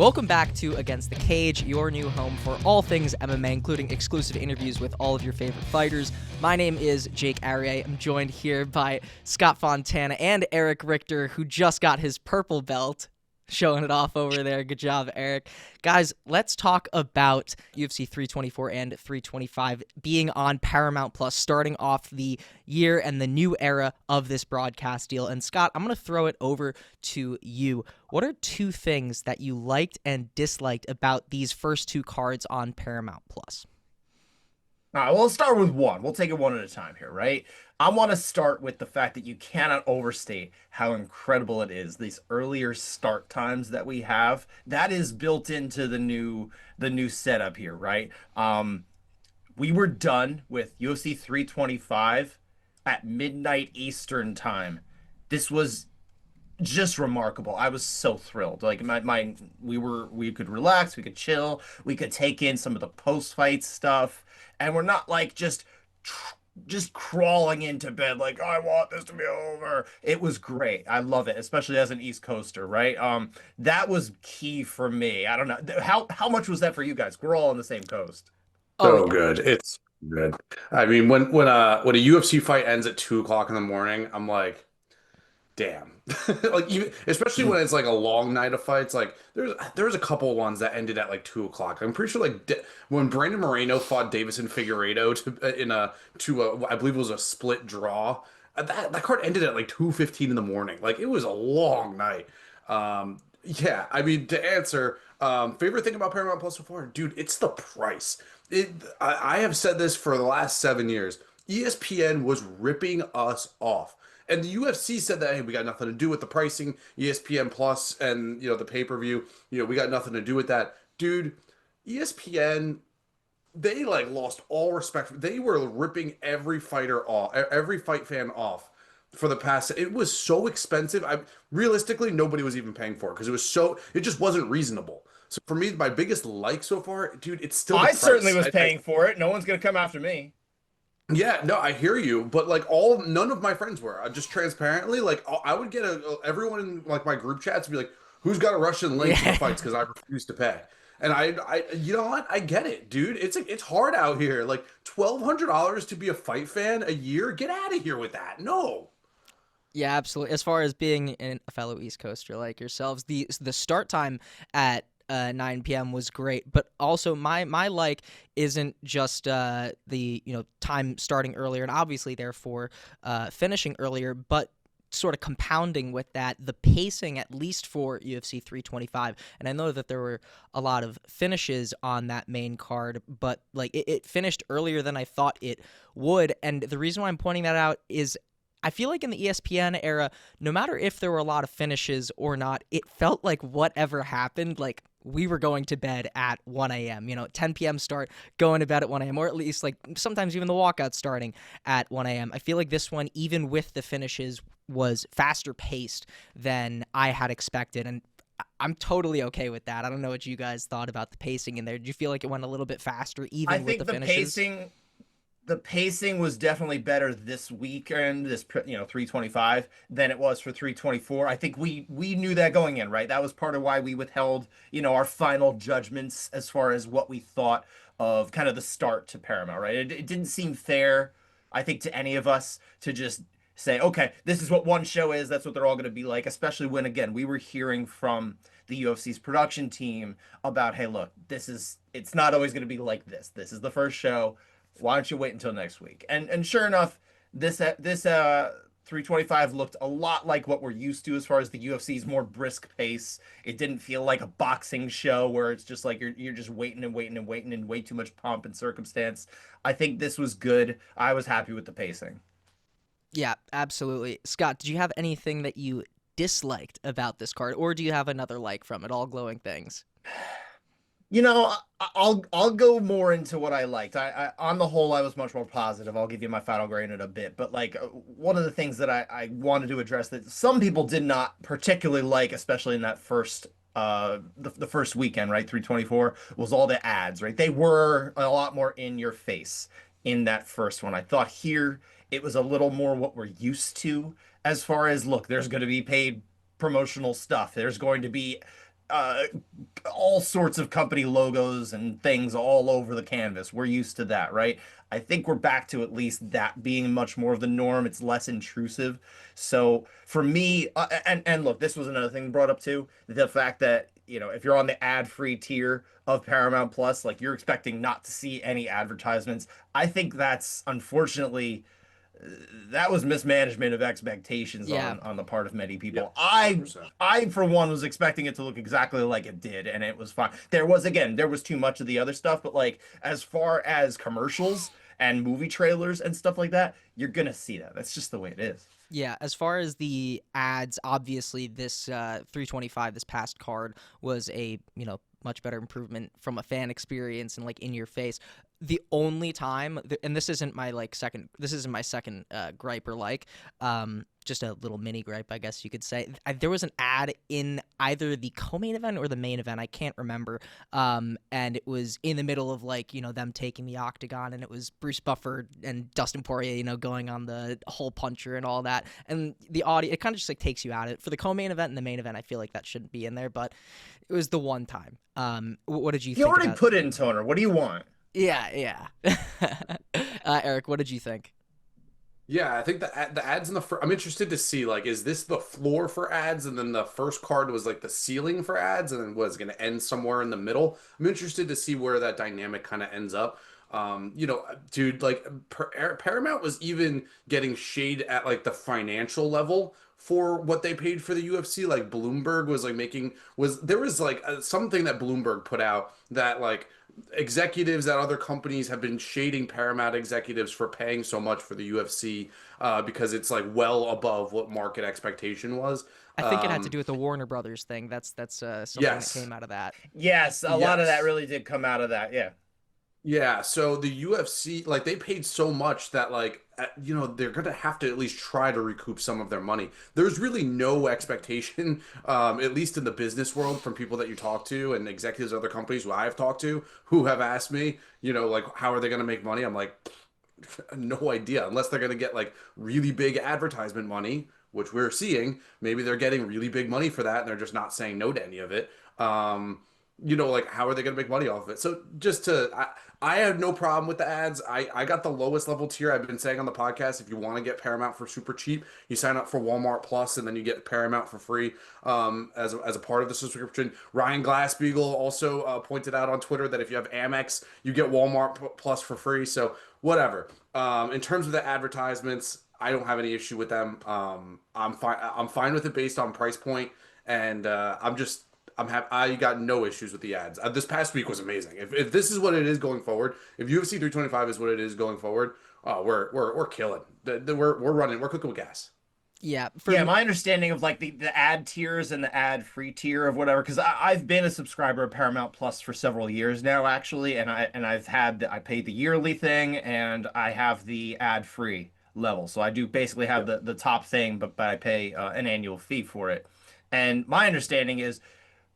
Welcome back to Against the Cage, your new home for all things MMA, including exclusive interviews with all of your favorite fighters. My name is Jake Aryeh. I'm joined here by Scott Fontana and Erich Richter, who just got his purple belt. Showing it off over there. Good job, Eric. Guys, let's talk about UFC 324 and 325 being on Paramount Plus, starting off the year and the new era of this broadcast deal. And Scott, I'm going to throw it over to you. What are two things that you liked and disliked about these first two cards on Paramount Plus? All right, well, let's start with one. We'll take it one at a time here, right? I want to start with the fact that you cannot overstate how incredible it is. These earlier start times that we have, that is built into the new setup here, right? We were done with UFC 325 at midnight Eastern time. This was just remarkable. I was so thrilled. Like we could relax, we could chill, we could take in some of the post-fight stuff, and we're not like just crawling into bed like I want this to be over. It was great. I love it, especially as an East Coaster, right? That was key for me. I don't know. How much was that for you guys? We're all on the same coast. Oh, So yeah. good. It's good. I mean, when a UFC fight ends at 2 o'clock in the morning, I'm like, damn. Like even especially when it's like a long night of fights. Like there's a couple ones that ended at like 2 o'clock. I'm pretty sure when Brandon Moreno fought Davison Figueiredo I believe it was a split draw. That card ended at like 2:15 in the morning. Like it was a long night. Yeah, I mean to answer, favorite thing about Paramount Plus so far, dude, it's the price. I have said this for the last 7 years. ESPN was ripping us off. And the UFC said that, hey, we got nothing to do with the pricing, ESPN Plus and, the pay-per-view, we got nothing to do with that. Dude, ESPN, they like lost all respect. They were ripping every fighter off, every fight fan off for the past. It was so expensive. Realistically, nobody was even paying for it because it just wasn't reasonable. So for me, my biggest like so far, dude, it's still the I certainly price. was paying for it. No one's gonna come after me. Yeah, no, I hear you, but like none of my friends were. Just transparently, like I would get everyone in like my group chats would be like, "Who's got a Russian link for Yeah. fights?" Because I refuse to pay. And you know what? I get it, dude. It's hard out here. Like $1,200 to be a fight fan a year. Get out of here with that. No. Yeah, absolutely. As far as being a fellow East Coaster like yourselves, the start time at 9 p.m. was great, but also my like isn't just the time starting earlier and obviously therefore finishing earlier, but sort of compounding with that, the pacing, at least for UFC 325. And I know that there were a lot of finishes on that main card, but like it finished earlier than I thought it would. And the reason why I'm pointing that out is I feel like in the ESPN era, no matter if there were a lot of finishes or not, it felt like whatever happened, like we were going to bed at 1 a.m., 10 p.m. start, going to bed at 1 a.m., or at least like sometimes even the walkout starting at 1 a.m. I feel like this one, even with the finishes, was faster paced than I had expected. And I'm totally okay with that. I don't know what you guys thought about the pacing in there. Did you feel like it went a little bit faster, I even with the think the finishes? pacing the pacing was definitely better this weekend, this 325 than it was for 324. I think we knew that going in, right? That was part of why we withheld, our final judgments as far as what we thought of kind of the start to Paramount, right? It didn't seem fair, I think, to any of us to just say, okay, this is what one show is, that's what they're all going to be like, especially when, again, we were hearing from the UFC's production team about, hey, look, it's not always going to be like this. This is the first show. Why don't you wait until next week? And sure enough, this 325 looked a lot like what we're used to as far as the UFC's more brisk pace. It didn't feel like a boxing show where it's just like you're just waiting and waiting and waiting and way too much pomp and circumstance. I think this was good. I was happy with the pacing. Yeah, absolutely. Scott, did you have anything that you disliked about this card, or do you have another like from it? All glowing things. I'll go more into what I liked. I on the whole, I was much more positive. I'll give you my final grade in a bit. But like one of the things that I wanted to address that some people did not particularly like, especially in that first the first weekend, right? 324 was all the ads, right? They were a lot more in your face in that first one. I thought here it was a little more what we're used to as far as look, there's going to be paid promotional stuff. There's going to be all sorts of company logos and things all over the canvas. We're used to that, right? I think we're back to at least that being much more of the norm. It's less intrusive. So for me, and look, this was another thing brought up too, the fact that, if you're on the ad-free tier of Paramount Plus, like you're expecting not to see any advertisements. I think that's unfortunately that was mismanagement of expectations Yeah. on the part of many people. Yep, I 100%. I for one was expecting it to look exactly like it did, and it was fine. There was too much of the other stuff, but like as far as commercials and movie trailers and stuff like that, you're gonna see that. That's just the way it is. Yeah, as far as the ads, obviously this 325, this past card was a, much better improvement from a fan experience and like in your face. The only time, and this isn't my second gripe or just a little mini gripe, I guess you could say. There was an ad in either the co-main event or the main event, I can't remember. And it was in the middle of them taking the octagon, and it was Bruce Buffer and Dustin Poirier, going on the hole puncher and all that. And the audio, it kind of just like takes you out of it. For the co-main event and the main event, I feel like that shouldn't be in there, but it was the one time. What did you think? You already put it in toner. What do you want? Yeah. Eric, what did you think? Yeah, I think the ads in I'm interested to see, like, is this the floor for ads, and then the first card was like the ceiling for ads, and then was going to end somewhere in the middle. I'm interested to see where that dynamic kind of ends up. Dude, like Paramount was even getting shade at like the financial level for what they paid for the UFC. Like Bloomberg was like there was like something that Bloomberg put out that like executives at other companies have been shading Paramount executives for paying so much for the UFC because it's like well above what market expectation was. I think it had to do with the Warner Brothers thing. That's something Yes. that came out of that. Yes, a lot of that Yes. really did come out of that. Yeah. Yeah, so the UFC, like they paid so much that they're gonna have to at least try to recoup some of their money. There's really no expectation, at least in the business world, from people that you talk to and executives of other companies who I've talked to who have asked me, like how are they gonna make money? I'm like, no idea, unless they're gonna get like really big advertisement money, which we're seeing. Maybe they're getting really big money for that and they're just not saying no to any of it. Like how are they going to make money off of it? So I have no problem with the ads. I got the lowest level tier. I've been saying on the podcast, if you want to get Paramount for super cheap, you sign up for Walmart Plus and then you get Paramount for free as a part of the subscription. Ryan Glassbeagle also pointed out on Twitter that if you have Amex, you get Walmart Plus for free. So whatever. In terms of the advertisements, I don't have any issue with them. I'm fine. I'm fine with it based on price point, and I'm happy. I got no issues with the ads. This past week was amazing. If this is what it is going forward, if UFC 325 is what it is going forward, we're killing. We're running. We're cooking with gas. Yeah. My understanding of like the ad tiers and the ad free tier of whatever, because I've been a subscriber of Paramount Plus for several years now, actually, and I paid the yearly thing and I have the ad free level, so I do basically have the top thing, but I pay an annual fee for it. And my understanding is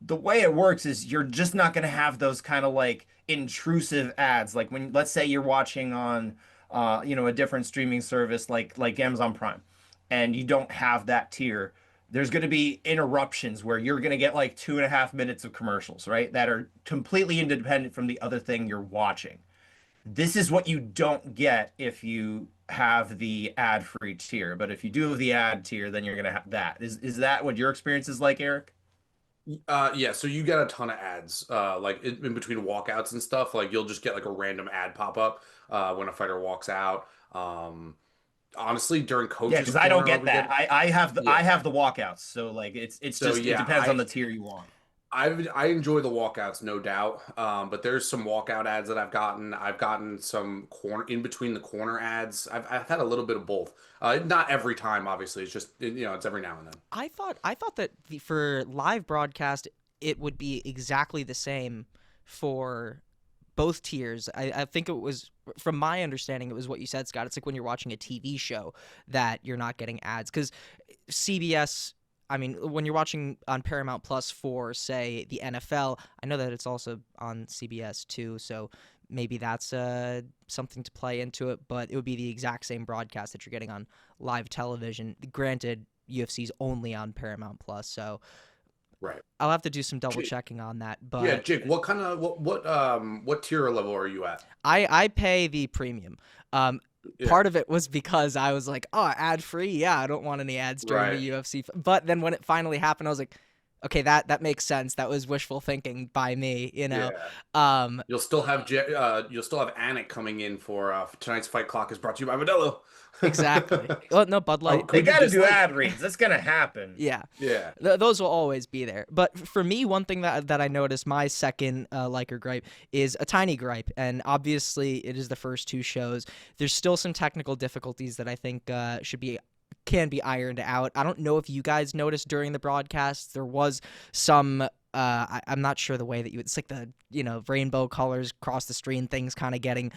the way it works is you're just not going to have those kind of like intrusive ads. Like when, let's say you're watching on, a different streaming service like Amazon Prime, and you don't have that tier. There's going to be interruptions where you're going to get like 2.5 minutes of commercials, right? That are completely independent from the other thing you're watching. This is what you don't get if you have the ad-free tier. But if you do have the ad tier, then you're going to have that. Is that what your experience is like, Eric? Yeah, so you get a ton of ads, like in between walkouts and stuff. Like you'll just get like a random ad pop up when a fighter walks out. Honestly, during Yeah, coaches because I don't corner, get that. I have the yeah. walkouts, so like it's So just it yeah, depends on the tier you want. I enjoy the walkouts, no doubt. But there's some walkout ads that I've gotten. I've gotten some corner in between the corner ads. I've had a little bit of both. Not every time, obviously. It's just it's every now and then. I thought that for live broadcast it would be exactly the same for both tiers. I think it was, from my understanding, it was what you said, Scott. It's like when you're watching a TV show that you're not getting ads, because CBS. I mean, when you're watching on Paramount Plus for, say, the NFL, I know that it's also on CBS too, so maybe that's something to play into it, but it would be the exact same broadcast that you're getting on live television. Granted, UFC's only on Paramount Plus, so Right. I'll have to do some double Jake, checking on that, yeah, but Jake, what kind of what tier level are you at? I pay the premium. Um, Yeah. Part of it was because I was like, oh, ad free, yeah, I don't want any ads during the Right. UFC. But then when it finally happened, I was like, okay, that makes sense. That was wishful thinking by me, you know. Yeah. Um, You'll still have Anik coming in for tonight's fight clock is brought to you by Modelo. exactly. Well, no, Bud Oh, Light. They who do you got to do dislike? ad reads. That's gonna happen. Yeah. Yeah. Those will always be there. But for me, one thing that I noticed, my second like or gripe, is a tiny gripe. And obviously, it is the first two shows. There's still some technical difficulties that I think can be ironed out. I don't know if you guys noticed during the broadcast, there was some. I'm not sure the way that it's like the rainbow colors across the screen, things kind of getting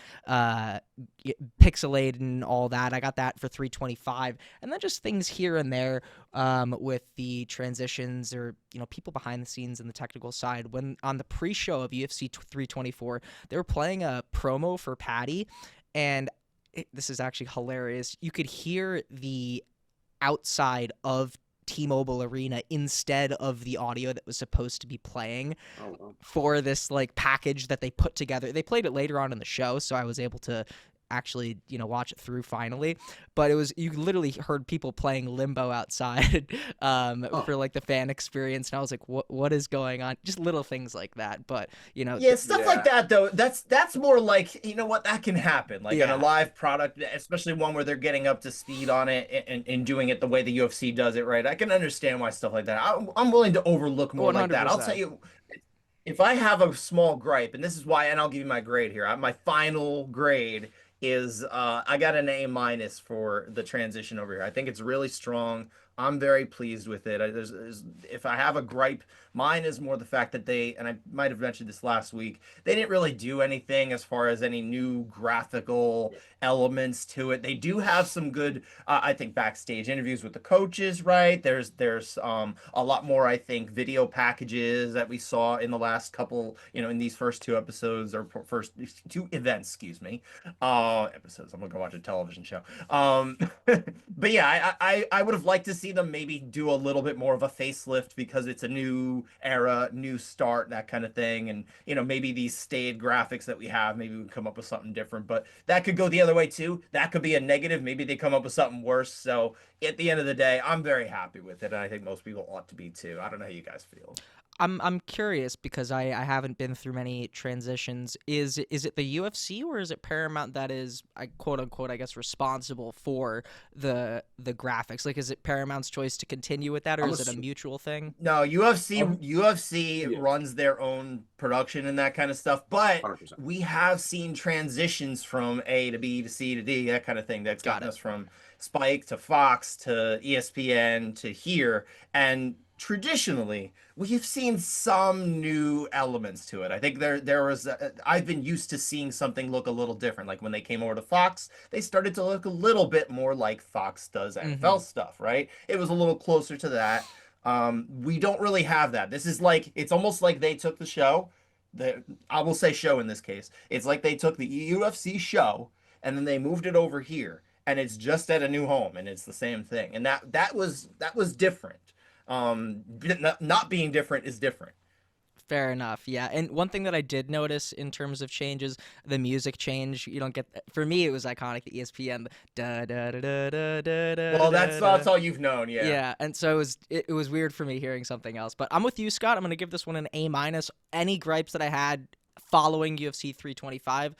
pixelated and all that. I got that for 325, and then just things here and there with the transitions or people behind the scenes and the technical side. When on the pre-show of UFC 324, they were playing a promo for Patty, and this is actually hilarious. You could hear the outside of T-Mobile Arena instead of the audio that was supposed to be playing for this like package that they put together. They played it later on in the show, so I was able to actually watch it through finally. But it was, you literally heard people playing Limbo outside for like the fan experience, and I was like, what is going on? Just little things like that. But Yeah, stuff like that though. That's more like, you know what, that can happen. Like in a yeah. live product, especially one where they're getting up to speed on it and doing it the way the UFC does it, right? I can understand why stuff like that. I'm willing to overlook more like that. I'll tell 100%. you, if I have a small gripe, and this is why, and I'll give you my grade here. My final grade is I got an A- for the transition over here. I think it's really strong. I'm very pleased with it. If I have a gripe, mine is more the fact that and I might have mentioned this last week, they didn't really do anything as far as any new graphical elements to it. They do have some good, I think, backstage interviews with the coaches, right? There's a lot more, I think, video packages that we saw in the last couple, in these first two episodes or first two events, excuse me, episodes. I'm gonna go watch a television show. But yeah, I would have liked to see them maybe do a little bit more of a facelift because it's a new era, new start, that kind of thing. And maybe these stayed graphics that we have, maybe we come up with something different. But that could go the other way too. That could be a negative. Maybe they come up with something worse. So at the end of the day, I'm very happy with it, and I think most people ought to be too. I don't know how you guys feel. I'm curious because I haven't been through many transitions. Is it the UFC or is it Paramount that is, I quote unquote, I guess, responsible for the graphics? Like, is it Paramount's choice to continue with that, or is it a mutual thing? No, UFC Yeah. runs their own production and that kind of stuff, but 100%. we have seen transitions from A to B to C to D, that kind of thing. That's Got gotten it. us from Spike to Fox to ESPN to here. And traditionally, we have seen some new elements to it. I think there was I've been used to seeing something look a little different. Like when they came over to Fox, they started to look a little bit more like Fox does NFL stuff, right? It was a little closer to that. We don't really have that. This is like, it's almost like they took the show, I will say show in this case. It's like they took the UFC show and then they moved it over here, and it's just at a new home, and it's the same thing. And that was different. Not being different is different. Fair enough. Yeah. And one thing that I did notice in terms of changes, the music change. You don't get, for me, it was iconic. The ESPN da da da da da da da Well, da that's da. all you've known, yeah. Yeah, and so it was weird for me hearing something else. But I'm with you, Scott. I'm gonna give this one an A minus. Any gripes that I had following UFC 325,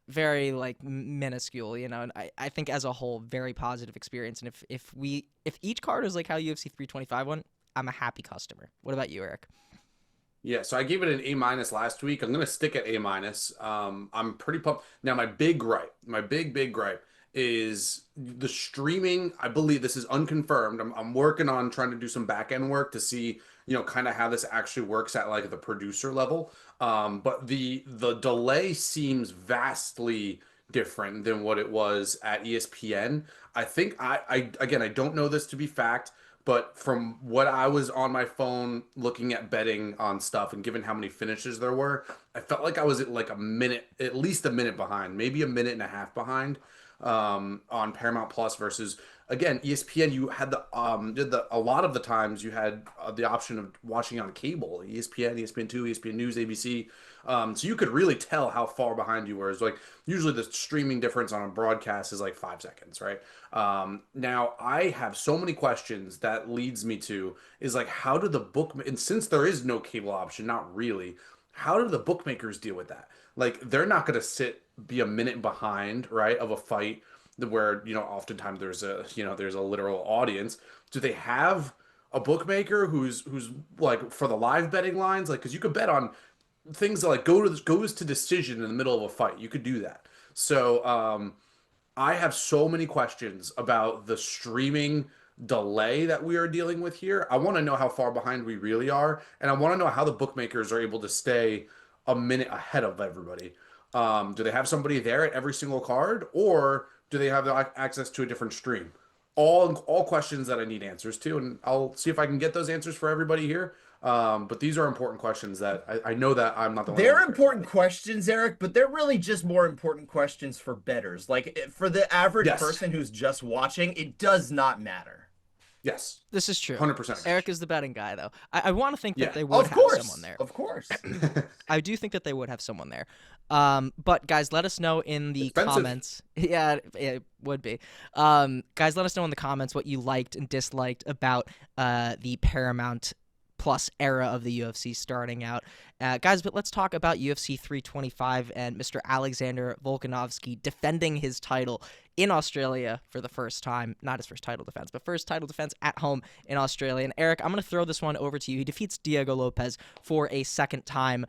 very like minuscule, and I think as a whole, very positive experience. And if each card is like how UFC 325 went, I'm a happy customer. What about you, Eric? Yeah, so I gave it an A- last week. I'm gonna stick at A-. I'm pretty pumped. Now, my big gripe, my big gripe is the streaming. I believe this is unconfirmed. I'm working on trying to do some back end work to see, kind of how this actually works at like the producer level. But the delay seems vastly different than what it was at ESPN. I think I again, I don't know this to be fact. But from what I was on my phone looking at betting on stuff and given how many finishes there were, I felt like I was at like a minute, at least a minute behind, maybe a minute and a half behind. on Paramount Plus versus again ESPN. You had a lot of the times you had the option of watching on cable, ESPN, ESPN2, ESPN News, ABC. So you could really tell how far behind you were. It's like usually the streaming difference on a broadcast is like 5 seconds, right? Now I have so many questions that leads me to is like how do the book and since there is no cable option, not really, how do the bookmakers deal with that? Like they're not going to be a minute behind, right, of a fight where oftentimes there's a literal audience. Do they have a bookmaker who's like for the live betting lines, like because you could bet on things that like goes to decision in the middle of a fight. You could do that. So I have so many questions about the streaming delay that we are dealing with here. I want to know how far behind we really are, and I want to know how the bookmakers are able to stay a minute ahead of everybody. Do they have somebody there at every single card, or do they have access to a different stream? All questions that I need answers to, and I'll see if I can get those answers for everybody here. But these are important questions that I know that I'm not the one. They're important questions, Eric, but they're really just more important questions for bettors. Like for the average person who's just watching, it does not matter. Yes, this is true. 100%. Eric is the betting guy, though. I want to think that they would have someone there. Of course. I do think that they would have someone there. But guys, let us know in the comments. Yeah, it would be. Guys, let us know in the comments what you liked and disliked about the Paramount Plus era of the UFC starting out. Guys, but let's talk about UFC 325 and Mr. Alexander Volkanovski defending his title in Australia for the first time. Not his first title defense, but first title defense at home in Australia. And Eric, I'm going to throw this one over to you. He defeats Diego Lopes for a second time.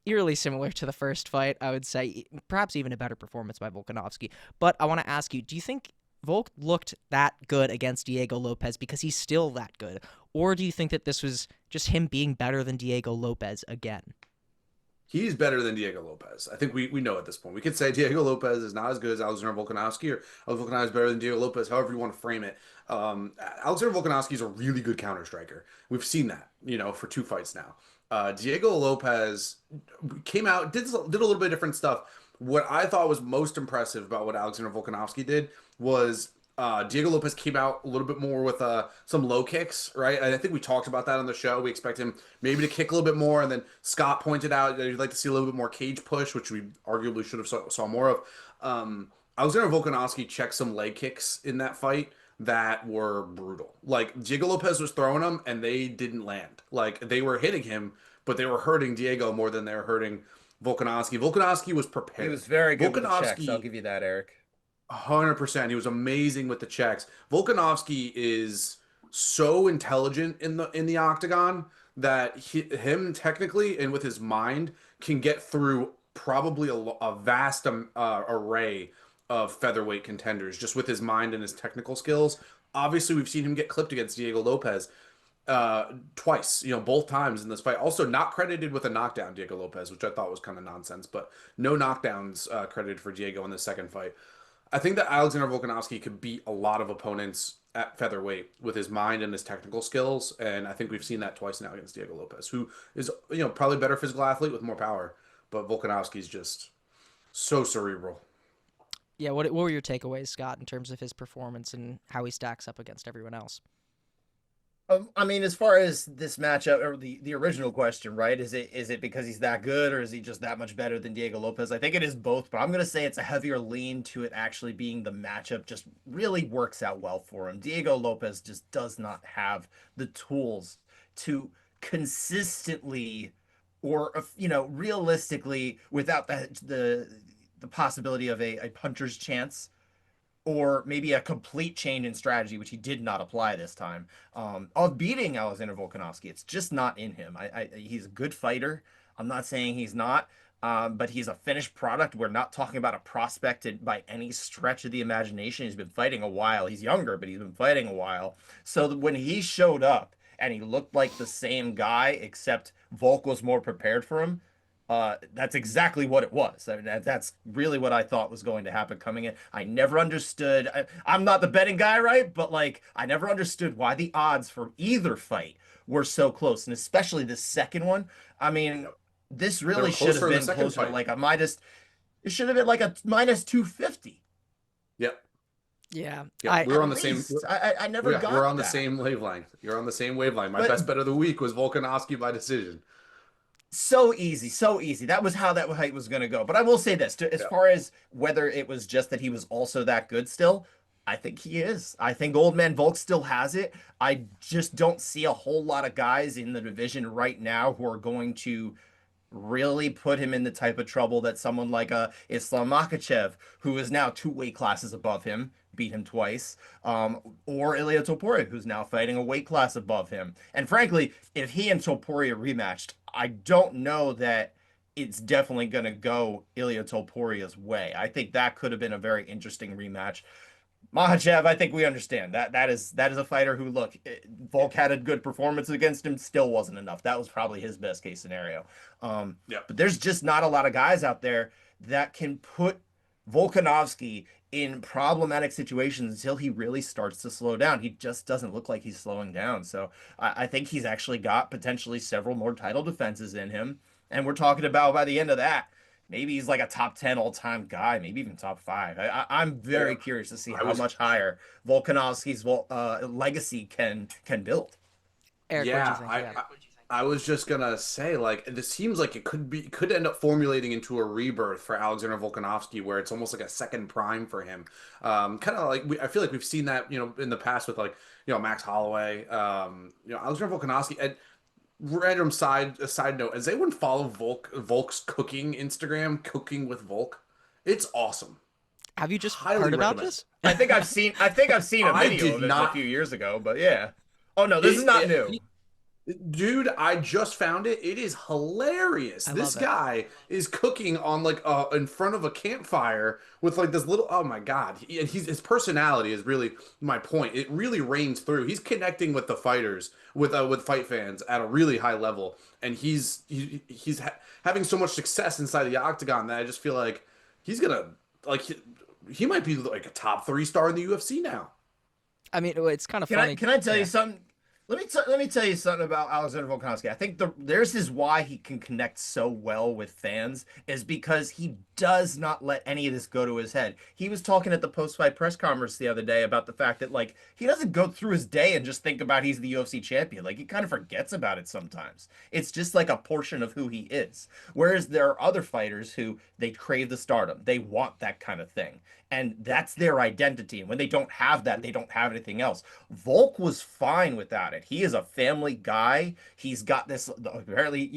Eerily similar to the first fight, I would say. Perhaps even a better performance by Volkanovski. But I want to ask you, do you think Volk looked that good against Diego Lopes because he's still that good? Or do you think that this was just him being better than Diego Lopes again? He's better than Diego Lopes. I think we know at this point. We could say Diego Lopes is not as good as Alexander Volkanovski, or Volkanovski is better than Diego Lopes, however you want to frame it. Alexander Volkanovski is a really good counter striker. We've seen that, for 2 fights now. Diego Lopes came out, did a little bit of different stuff. What I thought was most impressive about what Alexander Volkanovski did was Diego Lopes came out a little bit more with some low kicks, right? And I think we talked about that on the show. We expect him maybe to kick a little bit more, and then Scott pointed out that he'd like to see a little bit more cage push, which we arguably should have saw more of. Alexander Volkanovski checked some leg kicks in that fight that were brutal. Like Diego Lopes was throwing them, and they didn't land. Like they were hitting him, but they were hurting Diego more than they were hurting Volkanovski. Volkanovski was prepared. He was very good with the checks. I'll give you that, Eric. 100%. He was amazing with the checks. Volkanovski is so intelligent in the octagon that him technically and with his mind can get through probably a vast array of featherweight contenders just with his mind and his technical skills. Obviously, we've seen him get clipped against Diego Lopes twice, both times in this fight. Also not credited with a knockdown, Diego Lopes, which I thought was kind of nonsense, but no knockdowns credited for Diego in the second fight. I think that Alexander Volkanovski could beat a lot of opponents at featherweight with his mind and his technical skills, and I think we've seen that twice now against Diego Lopes, who is probably a better physical athlete with more power, but Volkanovski's just so cerebral. Yeah, what were your takeaways, Scott, in terms of his performance and how he stacks up against everyone else? I mean, as far as this matchup, or the original question, right? Is it because he's that good, or is he just that much better than Diego Lopes? I think it is both, but I'm going to say it's a heavier lean to it actually being the matchup just really works out well for him. Diego Lopes just does not have the tools to consistently or, realistically, without the possibility of a puncher's chance, or maybe a complete change in strategy, which he did not apply this time, of beating Alexander Volkanovski. It's just not in him. He's a good fighter. I'm not saying he's not, but he's a finished product. We're not talking about a prospect by any stretch of the imagination. He's been fighting a while. He's younger, but he's been fighting a while. So when he showed up and he looked like the same guy, except Volk was more prepared for him, that's exactly what it was. I mean, that's really what I thought was going to happen coming in. I never understood. I'm not the betting guy, right? But I never understood why the odds for either fight were so close, and especially the second one. I mean, this really should have been closer to like a minus. It should have been like a minus 250. Yep. Yeah, Yeah, I we're At on the same. least I never We're got on the that. same wavelength. You're on the same wavelength. My But best bet of the week was Volkanovski by decision. so easy, so easy. That was how that fight was going to go. But I will say this, as Yeah. far as whether it was just that he was also that good still, I think he is. I think Old Man Volk still has it. I just don't see a whole lot of guys in the division right now who are going to really put him in the type of trouble that someone like Islam Makhachev, who is now two weight classes above him, beat him twice, or Ilia Topuria, who's now fighting a weight class above him. And frankly, if he and Topuria rematched, I don't know that it's definitely going to go Ilia Topuria's way. I think that could have been a very interesting rematch. Makhachev, I think we understand that is a fighter who, look, Volk had a good performance against him, still wasn't enough. That was probably his best case scenario. Yeah. But there's just not a lot of guys out there that can put Volkanovski in problematic situations until he really starts to slow down. He just doesn't look like he's slowing down. So I think he's actually got potentially several more title defenses in him. And we're talking about by the end of that, maybe he's like a top 10 all-time guy, maybe even top 5. I'm very Yeah. curious to see I how was. much higher Volkanovski's legacy can build. Eric, what'd you Yeah, think? Yeah. I was just gonna say, like, this seems like it could end up formulating into a rebirth for Alexander Volkanovski, where it's almost like a second prime for him. Kind of like I feel like we've seen that, in the past with, like, Max Holloway. Alexander Volkanovski. And random side note, as anyone follow Volk's cooking Instagram, Cooking with Volk, it's awesome. Have you just Highly heard about recommend. this? I think I've seen a I video did of it a not. few years ago, but yeah. Oh no, this is It, not it new. Dude, I just found it. It is hilarious. I This love it. guy is cooking on, like, in front of a campfire with, like, this little. Oh my God! And his personality is really my point. It really reigns through. He's connecting with the fighters, with fight fans at a really high level, and he's having so much success inside the octagon that I just feel like he's gonna, like, he might be like a top 3 star in the UFC now. I mean, it's kind of Can I funny. can I tell you Yeah. something? Let me tell you something about Alexander Volkanovski. I think there's his why he can connect so well with fans is because he does not let any of this go to his head. He was talking at the post-fight press conference the other day about the fact that, like, he doesn't go through his day and just think about he's the UFC champion. Like, he kind of forgets about it sometimes. It's just like a portion of who he is. Whereas there are other fighters who they crave the stardom. They want that kind of thing. And that's their identity. And when they don't have that, they don't have anything else. Volk was fine without it. He is a family guy. He's got this apparently,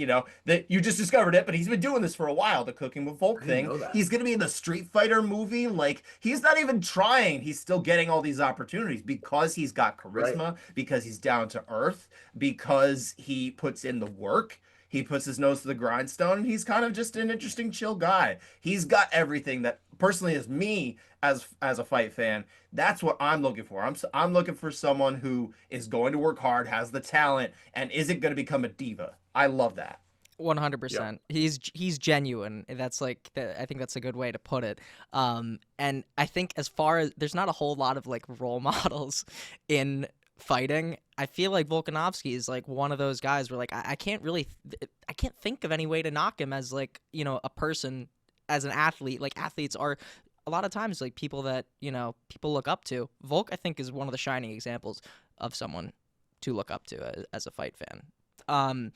that you just discovered it, but he's been doing this for a while, the Cooking with Volk I didn't thing. know that. He's going to be in the Street Fighter movie. Like, he's not even trying. He's still getting all these opportunities because he's got Right. charisma, because he's down to earth, because he puts in the work. He puts his nose to the grindstone. He's kind of just an interesting, chill guy. He's got everything that personally is me as a fight fan. That's what I'm looking for. I'm looking for someone who is going to work hard, has the talent, and isn't going to become a diva. I love that. Yeah. 100%. He's genuine. That's like I think that's a good way to put it. And I think as far as there's not a whole lot of like role models in fighting. I feel like Volkanovski is like one of those guys where like I can't really I can't think of any way to knock him as like a person, as an athlete. Like athletes are a lot of times like people that people look up to. Volk I think is one of the shining examples of someone to look up to as a fight fan.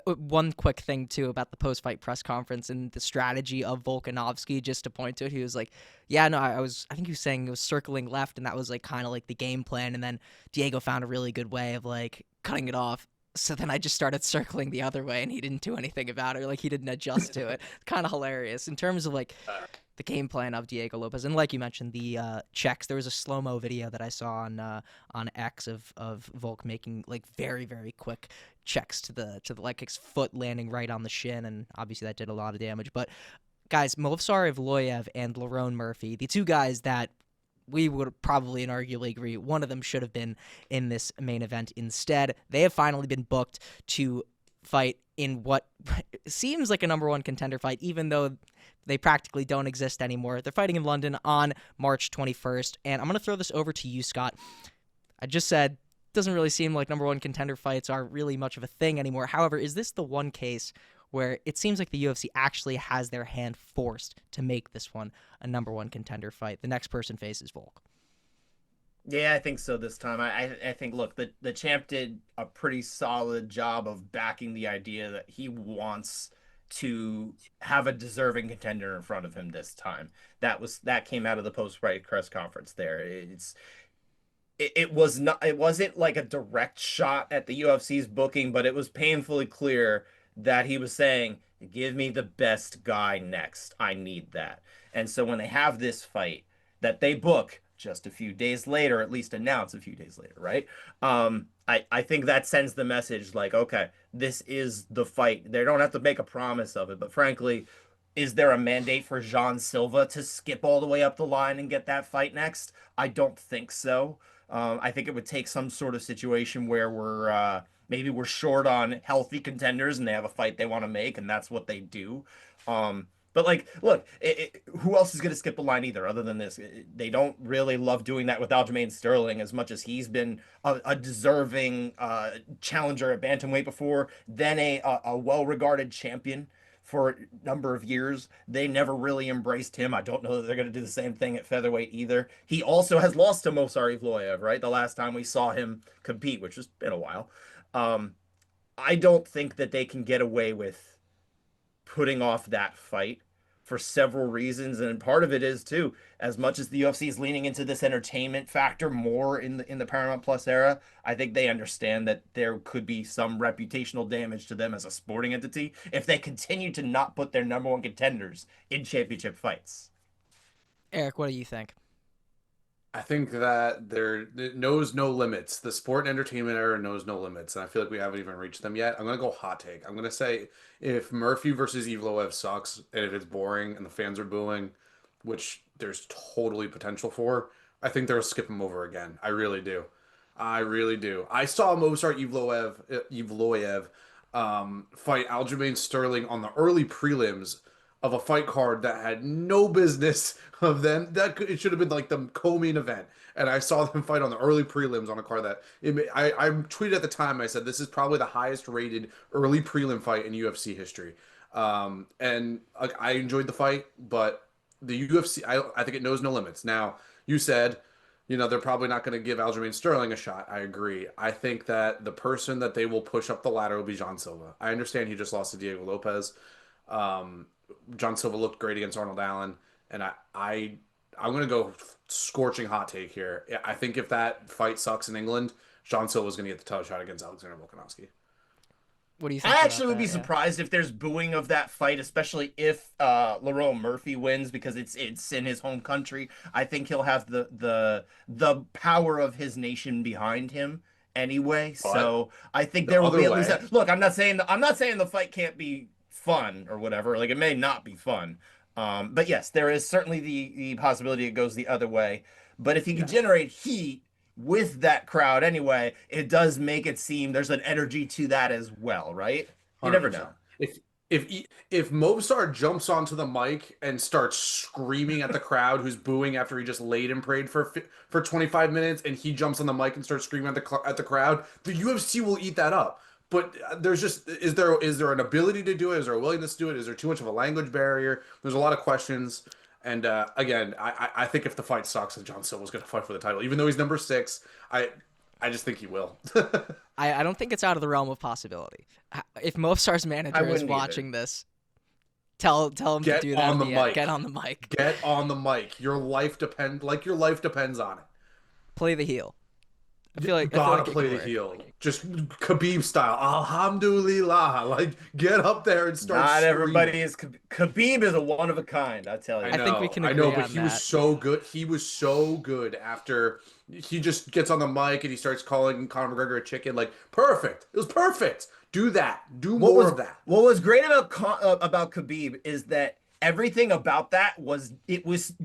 One quick thing too about the post-fight press conference and the strategy of Volkanovski, just to point to it, he was like, yeah, no, I think he was saying it was circling left, and that was like kind of like the game plan, and then Diego found a really good way of like cutting it off. So then I just started circling the other way, and he didn't do anything about it, or like he didn't adjust to it. Kind of hilarious in terms of like the game plan of Diego Lopes, and like you mentioned, the checks. There was a slow-mo video that I saw on X of Volk making like very very quick checks to the leg kicks, foot landing right on the shin, and obviously that did a lot of damage. But guys, Movsar Evloev and Lerone Murphy, the two guys that we would probably and arguably agree one of them should have been in this main event instead. They have finally been booked to fight in what seems like a number one contender fight, even though they practically don't exist anymore. They're fighting in London on March 21st, and I'm going to throw this over to you, Scott. I just said doesn't really seem like number one contender fights are really much of a thing anymore. However, is this the one case where it seems like the UFC actually has their hand forced to make this one a number one contender fight? The next person faces Volk. Yeah, I think so this time. I think look, the champ did a pretty solid job of backing the idea that he wants to have a deserving contender in front of him this time. That came out of the post-fight press conference there. It was not, it wasn't like a direct shot at the UFC's booking, but it was painfully clear that he was saying, "Give me the best guy next. I need that." And so when they have this fight that they book just a few days later, at least announce a few days later, right? I think that sends the message like, okay, this is the fight. They don't have to make a promise of it, but frankly, is there a mandate for Jean Silva to skip all the way up the line and get that fight next? I don't think so. I think it would take some sort of situation where maybe we're short on healthy contenders and they have a fight they want to make, and that's what they do. But like, look, who else is going to skip the line either, other than this? They don't really love doing that with Aljamain Sterling as much as he's been a deserving challenger at bantamweight before, then a well-regarded champion for a number of years. They never really embraced him. I don't know that they're going to do the same thing at featherweight either. He also has lost to Movsar Evloev, right? The last time we saw him compete, which has been a while. Um, I don't think that they can get away with putting off that fight for several reasons, and part of it is too, as much as the UFC is leaning into this entertainment factor more in the Paramount Plus era, I think they understand that there could be some reputational damage to them as a sporting entity if they continue to not put their number one contenders in championship fights. Eric, what do you think? I think that there it knows no limits. The sport and entertainment era knows no limits, and I feel like we haven't even reached them yet. I'm gonna go hot take. I'm gonna say if Murphy versus Evloev sucks, and if it's boring and the fans are booing, which there's totally potential for, I think they'll skip him over again. I really do. I really do. I saw Movsar Evloev fight Aljamain Sterling on the early prelims of a fight card that had no business of them. It should have been like the co-main event. And I saw them fight on the early prelims on a card that I tweeted at the time. I said this is probably the highest rated early prelim fight in UFC history. And like, I enjoyed the fight, but the UFC, I think it knows no limits. Now you said, they're probably not going to give Aljamain Sterling a shot. I agree. I think that the person that they will push up the ladder will be John Silva. I understand he just lost to Diego Lopes. Um, John Silva looked great against Arnold Allen, and I'm gonna go scorching hot take here. I think if that fight sucks in England, John Silva's gonna get the title shot against Alexander Volkanovski. What do you think I about actually would be that? Yeah. surprised if there's booing of that fight, especially if Lerone Murphy wins because it's in his home country. I think he'll have the power of his nation behind him anyway. But So I think the there will other be at least way, look. I'm not saying the fight can't be fun or whatever. Like it may not be fun. But yes, there is certainly the possibility it goes the other way. But if you can yes, generate heat with that crowd anyway, it does make it seem there's an energy to that as well, right? You never know. 100%. If Mobstar jumps onto the mic and starts screaming at the crowd who's booing after he just laid and prayed for 25 minutes, and he jumps on the mic and starts screaming at the crowd, the UFC will eat that up. But there's just is there an ability to do it? Is there a willingness to do it? Is there too much of a language barrier? There's a lot of questions. And again, I think if the fight sucks, then John Silva's going to fight for the title, even though he's number six. I just think he will. I don't think it's out of the realm of possibility. If Mofsar's I manager is wouldn't watching either. this, tell him to Get do that on at the the end. mic. Get on the mic. Get on the mic. Your life depends on it. Play the heel. I feel like Gotta it play could the work. heel. Just Khabib style. Alhamdulillah. Like, get up there and start Not screaming. everybody is Khabib is a one of a kind, I tell you. I think we can I know, agree but on he was that. so good. He was so good after he just gets on the mic and he starts calling Conor McGregor a chicken. Like, perfect. It was perfect. Do that. Do What more was of that. what was great about Khabib is that everything about that was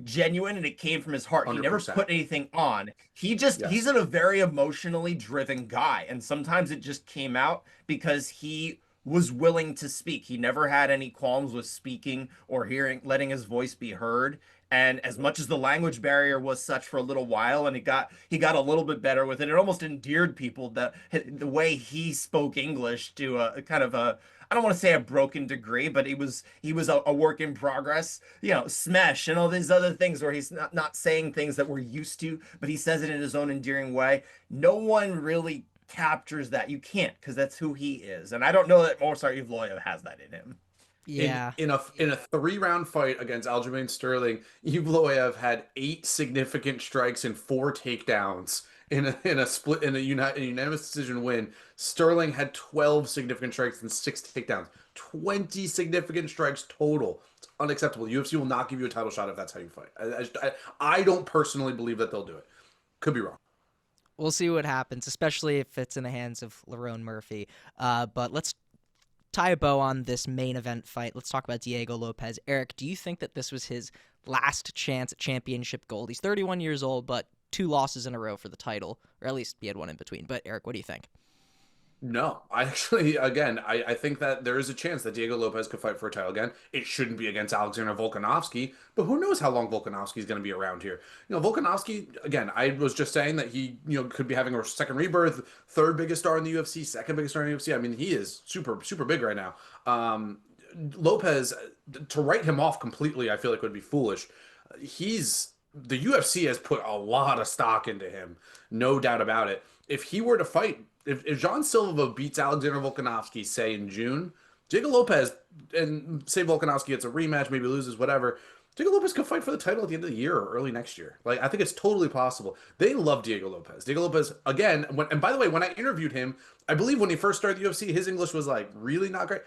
genuine and it came from his heart. He never 100%. put anything on. He's Yes. a very emotionally driven guy, and sometimes it just came out because he was willing to speak. He never had any qualms with speaking or letting his voice be heard. And as much as the language barrier was such for a little while, and he got a little bit better with it, it almost endeared people that the way he spoke English to a kind of a, I don't want to say a broken degree, but he was a work in progress. Smash and all these other things where he's not saying things that we're used to, but he says it in his own endearing way. No one really captures that. You can't, because that's who he is. And I don't know that Movsar Evloev has that in him. Yeah. In a 3-round fight against Aljamain Sterling, Evloev had 8 significant strikes and 4 takedowns in a unanimous decision win. Sterling had 12 significant strikes and 6 takedowns. 20 significant strikes total. It's unacceptable. UFC will not give you a title shot if that's how you fight. I don't personally believe that they'll do it. Could be wrong. We'll see what happens, especially if it's in the hands of Lerone Murphy. But let's tie a bow on this main event fight. Let's talk about Diego Lopes. Eric, do you think that this was his last chance at championship gold? He's 31 years old, but 2 losses in a row for the title, or at least he had one in between. But Eric, what do you think? No, I actually, again, I think that there is a chance that Diego Lopes could fight for a title again. It shouldn't be against Alexander Volkanovski, but who knows how long Volkanovski is going to be around here. Volkanovski, again, I was just saying that he, could be having a second rebirth, 3rd biggest star in the UFC, 2nd biggest star in the UFC. I mean, he is super, super big right now. Lopes, to write him off completely, I feel like would be foolish. The UFC has put a lot of stock into him, no doubt about it. If he were to fight, if Jean Silva beats Alexander Volkanovski, say in June, Diego Lopes, and say Volkanovski gets a rematch, maybe loses, whatever, Diego Lopes could fight for the title at the end of the year or early next year. Like, I think it's totally possible. They love Diego Lopes. Diego Lopes, again, and by the way, when I interviewed him, I believe when he first started the UFC, his English was like really not great.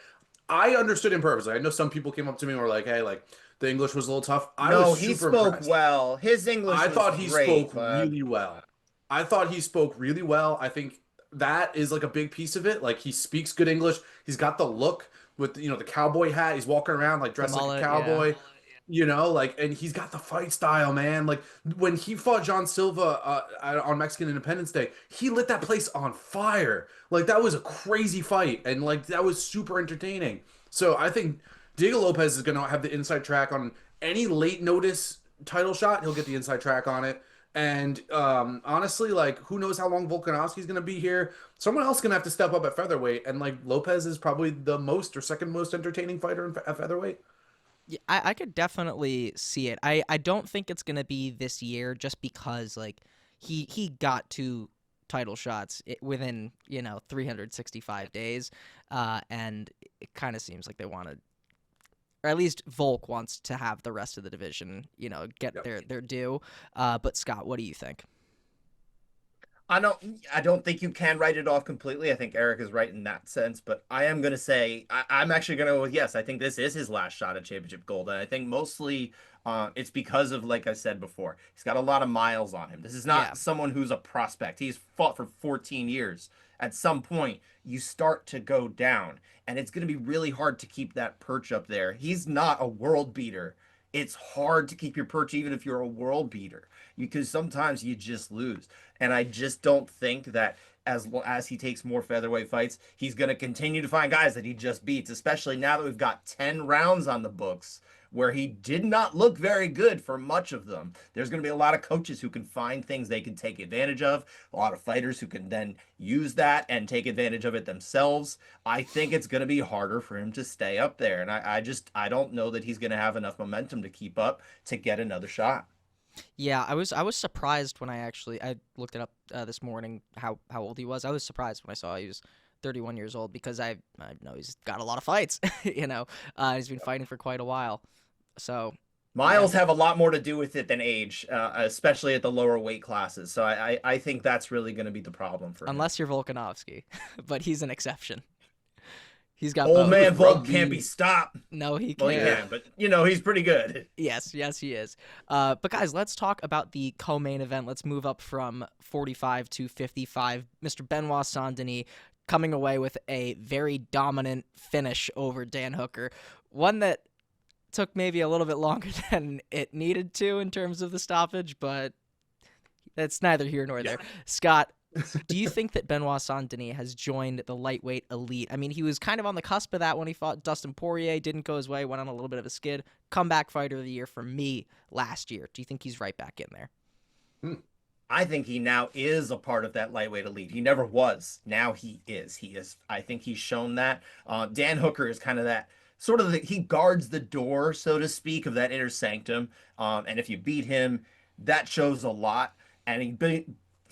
I understood him perfectly. I know some people came up to me and were like, hey, like, the English was a little tough. He spoke well. His English I was thought he great, spoke really well. I thought he spoke really well. I think that is like a big piece of it. Like, he speaks good English. He's got the look with the cowboy hat. He's walking around like dressed like a cowboy. Yeah. And he's got the fight style, man. Like, when he fought John Silva on Mexican Independence Day, he lit that place on fire. Like, that was a crazy fight, and like that was super entertaining. So I think Diego Lopes is going to have the inside track on any late notice title shot. He'll get the inside track on it. And honestly, like, who knows how long Volkanovski's going to be here? Someone else going to have to step up at featherweight. And like, Lopes is probably the most or second most entertaining fighter at featherweight. Yeah, I could definitely see it. I don't think it's gonna be this year, just because like he got 2 title shots within 365 days, and it kind of seems like they want to, or at least Volk wants to have the rest of the division get their due. But Scott, what do you think? I don't think you can write it off completely. I think Eric is right in that sense, but I am going to say I'm actually going to go with yes. I think this is his last shot at championship gold, and I think mostly it's because of, like I said before, he's got a lot of miles on him. This is not someone who's a prospect. He's fought for 14 years. At some point, you start to go down, and it's going to be really hard to keep that perch up there. He's not a world beater. It's hard to keep your perch even if you're a world beater, because sometimes you just lose. And I just don't think that as he takes more featherweight fights, he's going to continue to find guys that he just beats, especially now that we've got 10 rounds on the books where he did not look very good for much of them. There's going to be a lot of coaches who can find things they can take advantage of, a lot of fighters who can then use that and take advantage of it themselves. I think it's going to be harder for him to stay up there. And I don't know that he's going to have enough momentum to keep up to get another shot. Yeah, I was surprised when I looked it up this morning how old he was. I was surprised when I saw he was 31 years old, because I know he's got a lot of fights. He's been fighting for quite a while. So miles have a lot more to do with it than age, especially at the lower weight classes. So I think that's really going to be the problem for him. Unless you're Volkanovski, but he's an exception. He's got old both. man Volk can't be stopped. No, he can't. Well, he can, but he's pretty good. Yes, he is. But guys, let's talk about the co-main event. Let's move up from 45 to 55. Mr. Benoit Saint-Denis coming away with a very dominant finish over Dan Hooker. One that took maybe a little bit longer than it needed to in terms of the stoppage, but that's neither here nor there. Scott, Do you think that Benoit Saint-Denis has joined the lightweight elite? I mean, he was kind of on the cusp of that when he fought Dustin Poirier, didn't go his way, went on a little bit of a skid. Comeback fighter of the year for me last year. Do you think he's right back in there? Hmm. I think he now is a part of that lightweight elite. He never was. Now he is. He is. I think he's shown that. Dan Hooker is kind of that sort of he guards the door, so to speak, of that inner sanctum. And if you beat him, that shows a lot. And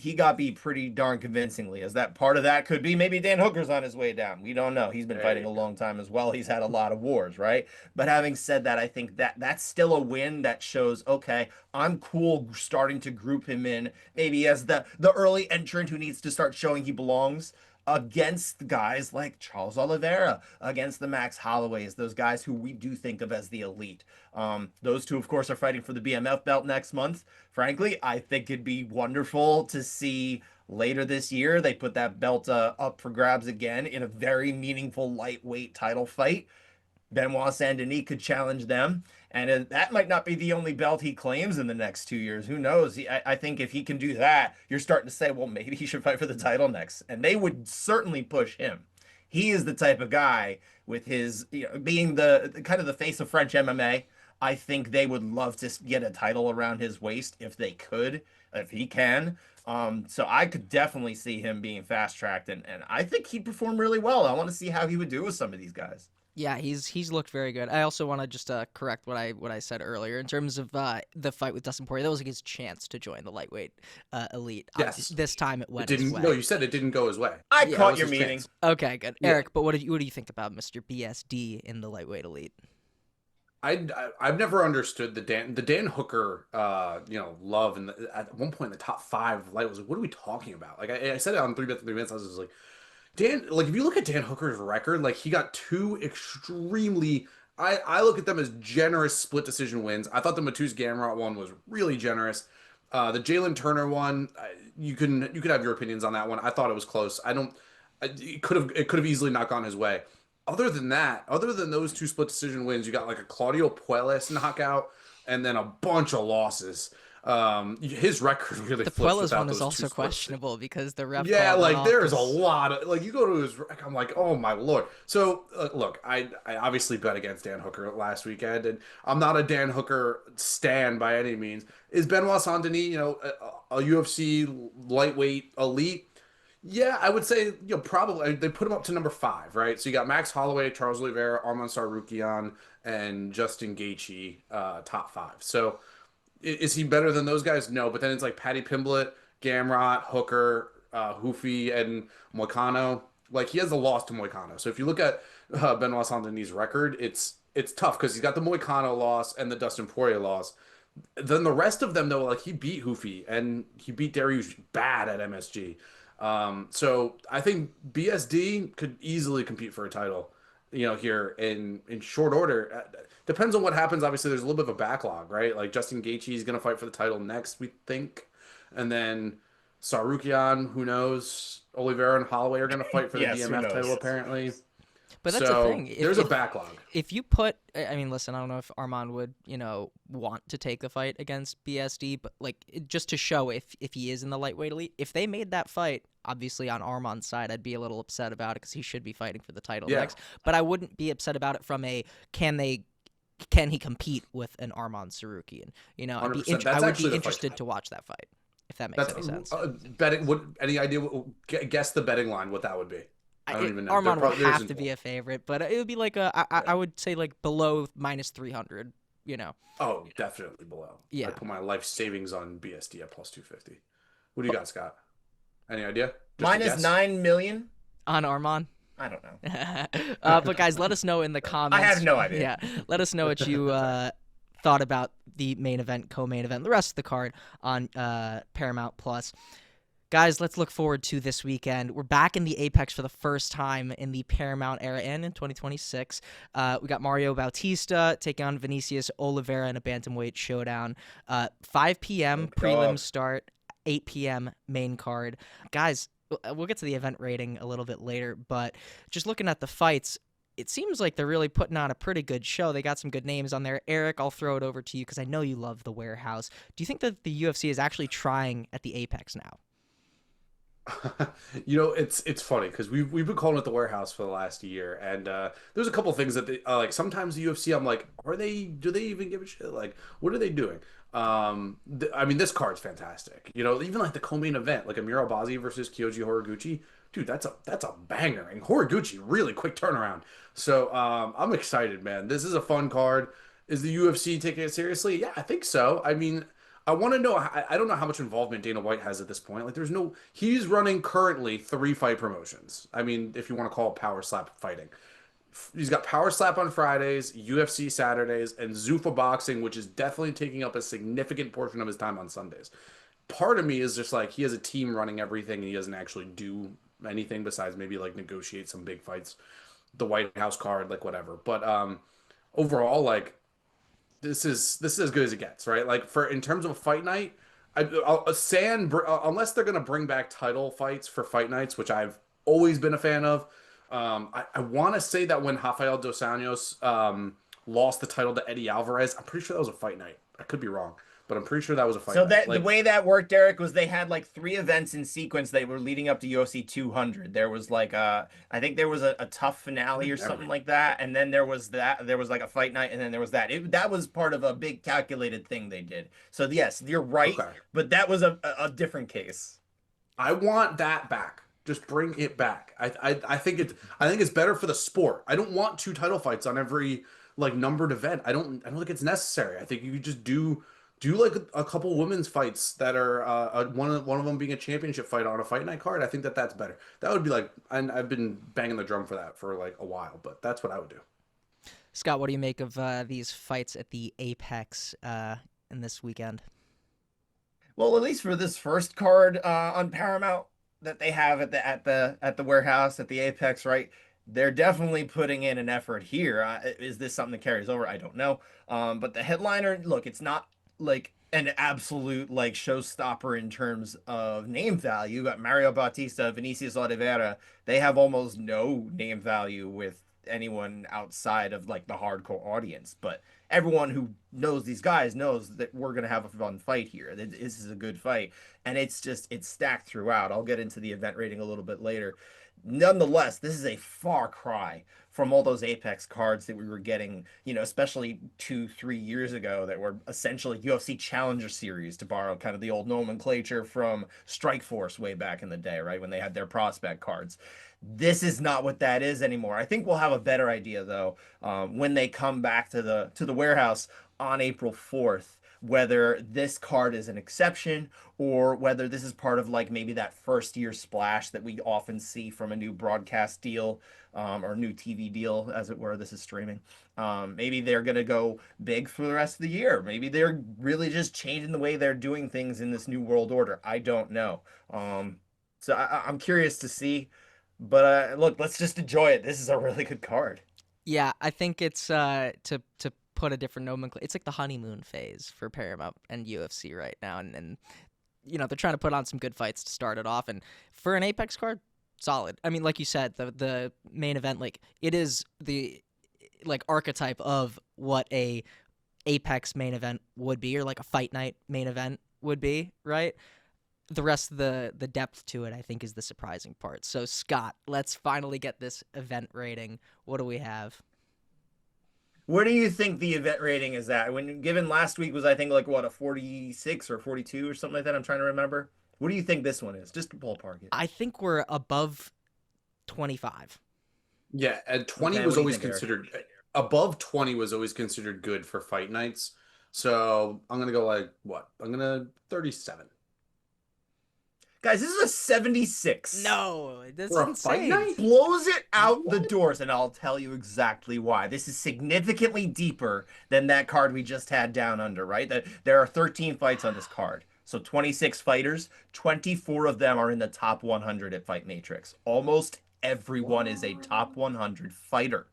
he got beat pretty darn convincingly. As that part of that could be maybe Dan Hooker's on his way down. We don't know. He's been fighting a long time as well. He's had a lot of wars, right? But having said that, I think that's still a win that shows, okay, I'm cool starting to group him in maybe as the early entrant who needs to start showing he belongs against guys like Charles Oliveira, against the Max Holloways, those guys who we do think of as the elite. Those two, of course, are fighting for the BMF belt next month. Frankly, I think it'd be wonderful to see later this year they put that belt up for grabs again in a very meaningful lightweight title fight. Benoit Saint-Denis could challenge them. And that might not be the only belt he claims in the next 2 years. Who knows? I think if he can do that, you're starting to say, well, maybe he should fight for the title next. And they would certainly push him. He is the type of guy with his, being the kind of the face of French MMA. I think they would love to get a title around his waist if they could, if he can. So I could definitely see him being fast tracked. And I think he'd perform really well. I want to see how he would do with some of these guys. Yeah, he's looked very good. I also want to just correct what I said earlier in terms of the fight with Dustin Poirier. That was like his chance to join the lightweight elite. Yes. This time it went It didn't. his way. No, you said it didn't go his way. I Yeah, caught that your was his meaning. chance. Okay, good. Yeah. Eric, but what do you think about Mr. BSD in the lightweight elite? I've never understood the Dan Hooker love and at one point in the top 5 light was like, what are we talking about? Like I said it on 3 minutes. I was just like, Dan, like if you look at Dan Hooker's record, like he got 2 extremely I look at them as generous split decision wins. I thought the Mateusz Gamrot one was really generous. The Jalen Turner one, you could have your opinions on that one. I thought it was close. It could have easily not gone his way. Other than those 2 split decision wins, you got like a Claudio Puelles knockout and then a bunch of losses. His record really The flips Puelles without one those is 2 also splits. questionable because the ref Yeah, called it like off there is a 'cause- lot of like you go to his rec, I'm like, oh my lord. So look, I obviously bet against Dan Hooker last weekend, and I'm not a Dan Hooker stan by any means. Is Benoit Saint-Denis, a UFC lightweight elite? Yeah, I would say probably they put him up to number 5, right? So you got Max Holloway, Charles Oliveira, Arman Tsarukyan, and Justin Gaethje, top 5. So is he better than those guys? No, but then it's like Paddy Pimblett, Gamrot, Hooker, Hoofy, and Moicano. Like he has a loss to Moicano. So if you look at Benoit Saint-Denis' record, it's tough because he's got the Moicano loss and the Dustin Poirier loss. Then the rest of them though, like he beat Hoofy and he beat Dariush bad at MSG. So I think BSD could easily compete for a title, here in short order. Depends on what happens. Obviously, there's a little bit of a backlog, right? Like Justin Gaethje is going to fight for the title next, we think, and then Tsarukyan, who knows? Oliveira and Holloway are going to fight for the Yes, who DMF knows? title apparently. But that's So the thing. there's a backlog. If you put, I mean, listen, I don't know if Arman would, want to take the fight against BSD, but like just to show if he is in the lightweight elite, if they made that fight, obviously on Arman's side, I'd be a little upset about it because he should be fighting for the title Yeah. next. But I wouldn't be upset about it from a can he compete with an Arman Tsarukyan? I 100%. would That's be actually the fight. interested to watch that fight if that makes any sense. Betting. Any idea? Guess the betting line. What that would be? I don't even know. Arman would have to isn't be a favorite, but it would be like I would say like below -300. Oh, definitely below. Yeah. I put my life savings on BSD at +250. What do you got, Scott? Any idea? Just a guess? -9 million. On Arman. I don't know. But guys, let us know in the comments. I have no idea. Yeah, let us know what you thought about the main event, co-main event, the rest of the card on Paramount Plus. Guys, let's look forward to this weekend. We're back in the Apex for the first time in the Paramount era and in 2026. We got Mario Bautista taking on Vinicius Oliveira in a bantamweight showdown. 5 p.m. prelim start, 8 p.m. main card. Guys, we'll get to the event rating a little bit later, but just looking at the fights, it seems like they're really putting on a pretty good show. They got some good names on there. Eric, I'll throw it over to you because I know you love the Warehouse. Do you think that the UFC is actually trying at the Apex now? It's funny because we've been calling it the warehouse for the last year, and there's a couple things that like sometimes the UFC I'm like, do they even give a shit? Like, what are they doing? I mean, this card's fantastic. Even like the co-main event, like Amir Albazi versus Kyoji Horiguchi, dude, that's a banger, and Horiguchi really quick turnaround. So I'm excited, man. This is a fun card. Is the UFC taking it seriously? Yeah, I think so. I mean, I want to know. I don't know how much involvement Dana White has at this point. Like, he's running currently 3 fight promotions. I mean, if you want to call it power slap fighting, he's got power slap on Fridays, UFC Saturdays, and Zuffa boxing, which is definitely taking up a significant portion of his time on Sundays. Part of me is just like he has a team running everything, and he doesn't actually do anything besides maybe like negotiate some big fights, the White House card, like whatever. But overall, like this is as good as it gets, right? Like for in terms of a fight night, unless they're gonna bring back title fights for fight nights, which I've always been a fan of. I want to say that when Rafael dos Anjos lost the title to Eddie Alvarez, I'm pretty sure that was a fight night. I could be wrong, but I'm pretty sure that was a fight So night. that the Like, way that worked, Derek, was they had like 3 events in sequence. They were leading up to UFC 200. There was like I think there was a tough finale or something like that, and then there was like a fight night, and then there was that was part of a big calculated thing they did. So yes, you're right, okay, but that was a different case. I want that back. Just bring it back. I think it's better for the sport. I don't want 2 title fights on every like numbered event. I don't think it's necessary. I think you could just do like a couple women's fights that are one of them being a championship fight on a fight night card. I think that's better. That would be like, and I've been banging the drum for that for like a while, but that's what I would do. Scott, what do you make of these fights at the Apex in this weekend? Well, at least for this first card on Paramount that they have at the warehouse at the Apex, right? They're definitely putting in an effort here. Is this something that carries over? I don't know. But the headliner, look, it's not like an absolute like showstopper in terms of name value. You got Mario Bautista, Vinicius Oliveira. They have almost no name value with anyone outside of like the hardcore audience. But everyone who knows these guys knows that we're gonna have a fun fight here. This is a good fight, and it's stacked throughout. I'll get into the event rating a little bit later. Nonetheless, this is a far cry from all those Apex cards that we were getting, especially 2, 3 years ago that were essentially UFC Challenger Series, to borrow kind of the old nomenclature from Strikeforce way back in the day, right? When they had their prospect cards. This is not what that is anymore. I think we'll have a better idea though when they come back to the warehouse on April 4th, whether this card is an exception or whether this is part of like maybe that first year splash that we often see from a new broadcast deal or new TV deal, as it were. This is streaming. Maybe they're going to go big for the rest of the year. Maybe they're really just changing the way they're doing things in this new world order. I don't know. So I'm curious to see. But look, let's just enjoy it. This is a really good card. Yeah, I think it's to put a different nomenclature. It's like the honeymoon phase for Paramount and UFC right now, and they're trying to put on some good fights to start it off. And for an Apex card, solid. I mean, like you said, the main event, like it is the like archetype of what a Apex main event would be, or like a fight night main event would be, right? The rest of the depth to it, I think, is the surprising part. So, Scott, let's finally get this event rating. What do we have? Where do you think the event rating is at? When given last week was, I think, like what, a 46 or 42 or something like that. I'm trying to remember. What do you think this one is? Just ballpark it. I think we're above 25. Yeah, and 20 Okay, was what do you always think, Eric? considered above 20 was always considered good for fight nights. So I'm gonna go like what? I'm gonna 37 Guys, this is a 76. No, that's for a fight insane. night. Blows it out the What? doors, and I'll tell you exactly why. This is significantly deeper than that card we just had down under, right? That there are 13 fights on this card. So 26 fighters, 24 of them are in the top 100 at Fight Matrix. Almost everyone is a top 100 fighter.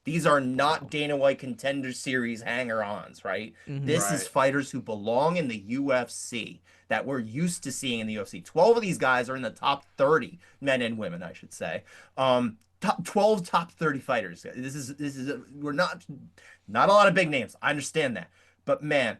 These are not Wow. Dana White Contender Series hanger-ons, right? Hmm. This is Right. fighters who belong in the UFC that we're used to seeing in the UFC. 12 of these guys are in the top 30, men and women, I should say. Top 12 top 30 fighters. We're not a lot of big names. I understand that. But man,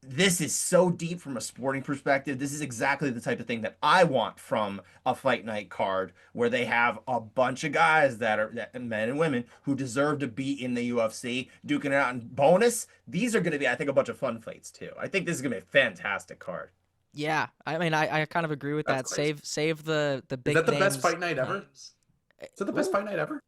this is so deep from a sporting perspective. This is exactly the type of thing that I want from a fight night card where they have a bunch of guys men and women who deserve to be in the UFC duking it out. And bonus, these are going to be, I think, a bunch of fun fights too. I think this is going to be a fantastic card. Yeah, I mean, I kind of agree with that. That's crazy. Save the big Is that the names. best fight night ever? Is that the best fight night ever?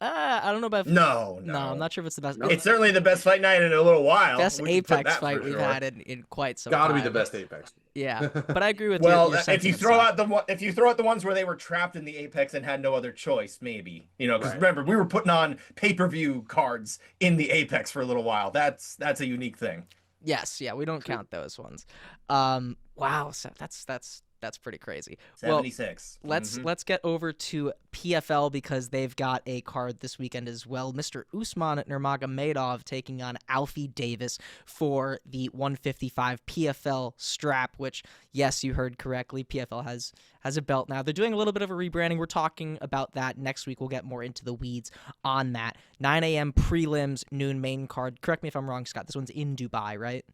I don't know about. No, I'm not sure if it's the best. No. It's certainly the best fight night in a little while. Best We can put Apex that for fight we've sure. had in quite some Gotta time. be the best Apex. Yeah, but I agree with Well, your if you sentiments throw on- out the ones where they were trapped in the Apex and had no other choice, maybe, because Right. remember, we were putting on pay-per-view cards in the Apex for a little while. That's a unique thing. Yes, yeah, we don't count those ones. Wow, so that's pretty crazy. Well, 76. let's get over to PFL because they've got a card this weekend as well. Mr. Usman Nurmagomedov taking on Alfie Davis for the 155 PFL strap, which, yes, you heard correctly, PFL has a belt now. They're doing a little bit of a rebranding. We're talking about that next week. We'll get more into the weeds on that. 9 a.m. prelims, noon main card. Correct me if I'm wrong, Scott. This one's in Dubai, right?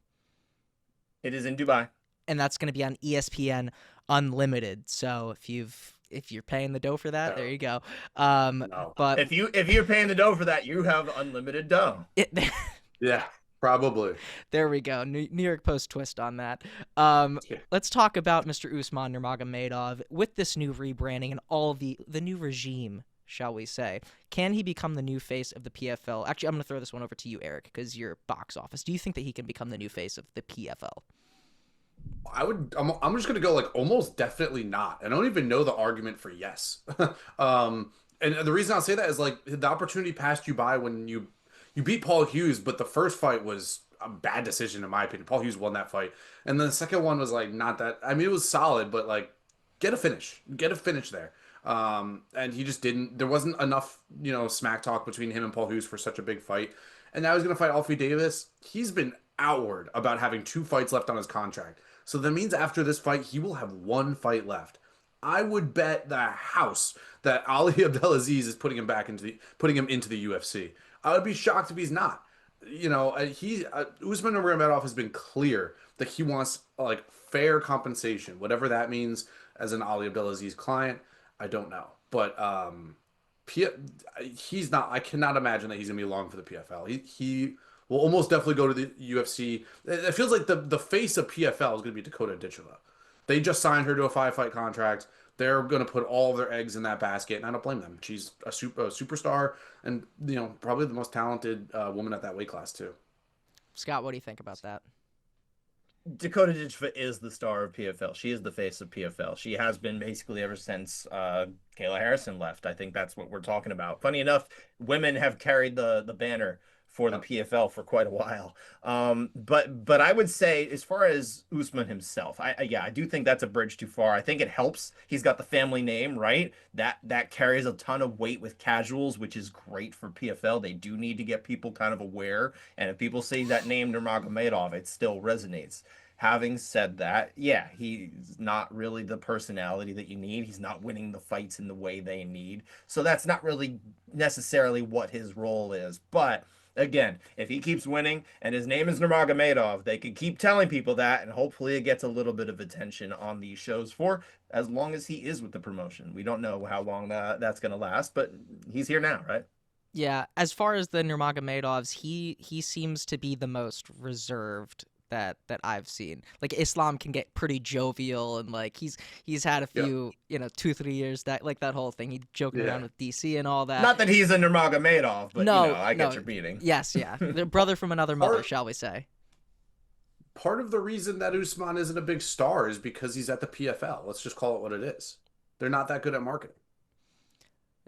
It is in Dubai. And that's going to be on ESPN Unlimited. So if you're paying the dough for that, there you go. No. But If you're paying the dough for that, you have unlimited dough. Yeah, probably. There we go. New York Post twist on that. Yeah. Let's talk about Mr. Usman Nurmagomedov with this new rebranding and all the new regime, shall we say. Can he become the new face of the PFL? Actually, I'm going to throw this one over to you, Eric, because you're box office. Do you think that he can become the new face of the PFL? I'm just gonna go like almost definitely not. I don't even know the argument for yes. And the reason I'll say that is like the opportunity passed you by when you beat Paul Hughes, but the first fight was a bad decision in my opinion. Paul Hughes won that fight, and then the second one was like not that. I mean, it was solid, but like get a finish there. And he just didn't. There wasn't enough, smack talk between him and Paul Hughes for such a big fight. And now he's gonna fight Alfie Davis. He's been outward about having 2 fights left on his contract. So that means after this fight, he will have 1 fight left. I would bet the house that Ali Abdelaziz is putting him into the UFC. I would be shocked if he's not. Usman Nurmagomedov has been clear that he wants like fair compensation, whatever that means. As an Ali Abdelaziz client, I don't know, but he's not. I cannot imagine that he's gonna be long for the PFL. He will almost definitely go to the UFC. It feels like the face of PFL is going to be Dakota Ditchula. They just signed her to a 5-fight contract. They're going to put all of their eggs in that basket, and I don't blame them. She's a superstar and, probably the most talented woman at that weight class, too. Scott, what do you think about that? Dakota Ditchfoot is the star of PFL. She is the face of PFL. She has been basically ever since Kayla Harrison left. I think that's what we're talking about. Funny enough, women have carried the banner for the PFL for quite a while. But I would say, as far as Usman himself, I do think that's a bridge too far. I think it helps. He's got the family name, right? That carries a ton of weight with casuals, which is great for PFL. They do need to get people kind of aware. And if people say that name Nurmagomedov, it still resonates. Having said that, yeah, he's not really the personality that you need. He's not winning the fights in the way they need. So that's not really necessarily what his role is. But again, if he keeps winning and his name is Nurmagomedov, they could keep telling people that, and hopefully it gets a little bit of attention on these shows for as long as he is with the promotion. We don't know how long that's going to last, but he's here now, right? Yeah, as far as the Nurmagomedovs, he seems to be the most reserved that I've seen. Like Islam can get pretty jovial and like he's had a few 2-3 years that whole thing. He joking around with DC and all that. Not that he's a Nurmagomedov, but I get your meaning. Yes, yeah, the brother from another mother, shall we say? Part of the reason that Usman isn't a big star is because he's at the PFL. Let's just call it what it is. They're not that good at marketing.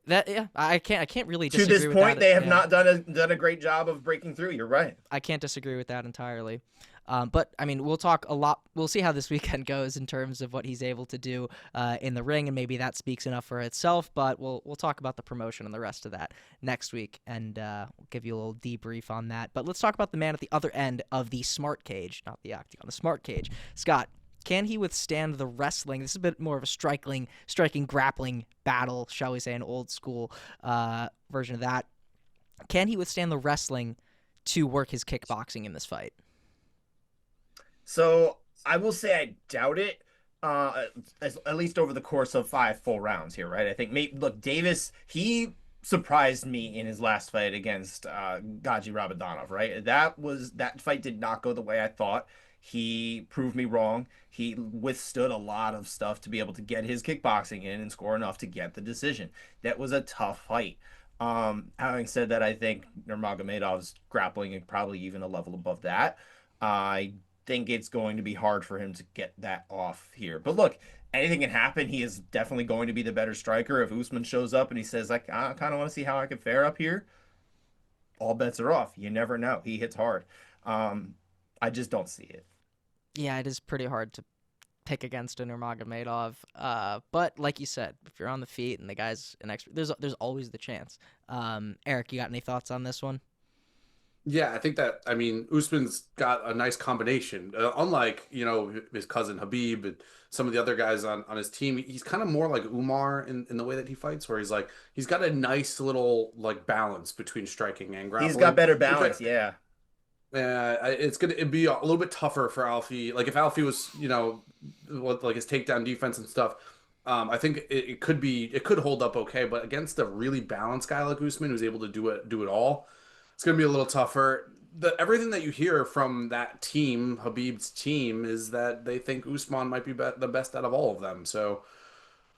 I can't really disagree to this with point that. They have not done a great job of breaking through. You're right. I can't disagree with that entirely. But I mean, we'll talk a lot. We'll see how this weekend goes in terms of what he's able to do in the ring, and maybe that speaks enough for itself. But we'll talk about the promotion and the rest of that next week, and we'll give you a little debrief on that. But let's talk about the man at the other end of the smart cage, not the octagon, the smart cage. Scott, can he withstand the wrestling? This is a bit more of a striking grappling battle, shall we say, an old school version of that. Can he withstand the wrestling to work his kickboxing in this fight? So I will say I doubt it. At least over the course of 5 full rounds here, right? I think look, Davis, he surprised me in his last fight against Gaji Rabadanov, right? That fight did not go the way I thought. He proved me wrong. He withstood a lot of stuff to be able to get his kickboxing in and score enough to get the decision. That was a tough fight. Having said that, I think Nurmagomedov's grappling is probably even a level above that. I think it's going to be hard for him to get that off here. But look, anything can happen. He is definitely going to be the better striker. If Usman shows up and he says, like, I kind of want to see how I can fare up here, all bets are off. You never know. He hits hard. I just don't see it. Yeah, it is pretty hard to pick against a Nurmagomedov. But like you said, if you're on the feet and the guy's an expert, there's always the chance. Eric, you got any thoughts on this one? Yeah, I think that, I mean, Usman's got a nice combination. Unlike, his cousin Habib and some of the other guys on his team, he's kind of more like Umar in the way that he fights, where he's got a nice little like balance between striking and He's got grappling. better Which balance. Yeah. it'd be a little bit tougher for Alfie. Like if Alfie was, like his takedown defense and stuff, I think it could hold up okay. But against a really balanced guy like Usman, who's able to do it all, it's gonna be a little tougher. Everything that you hear from that team, Habib's team, is that they think Usman might be the best out of all of them. So,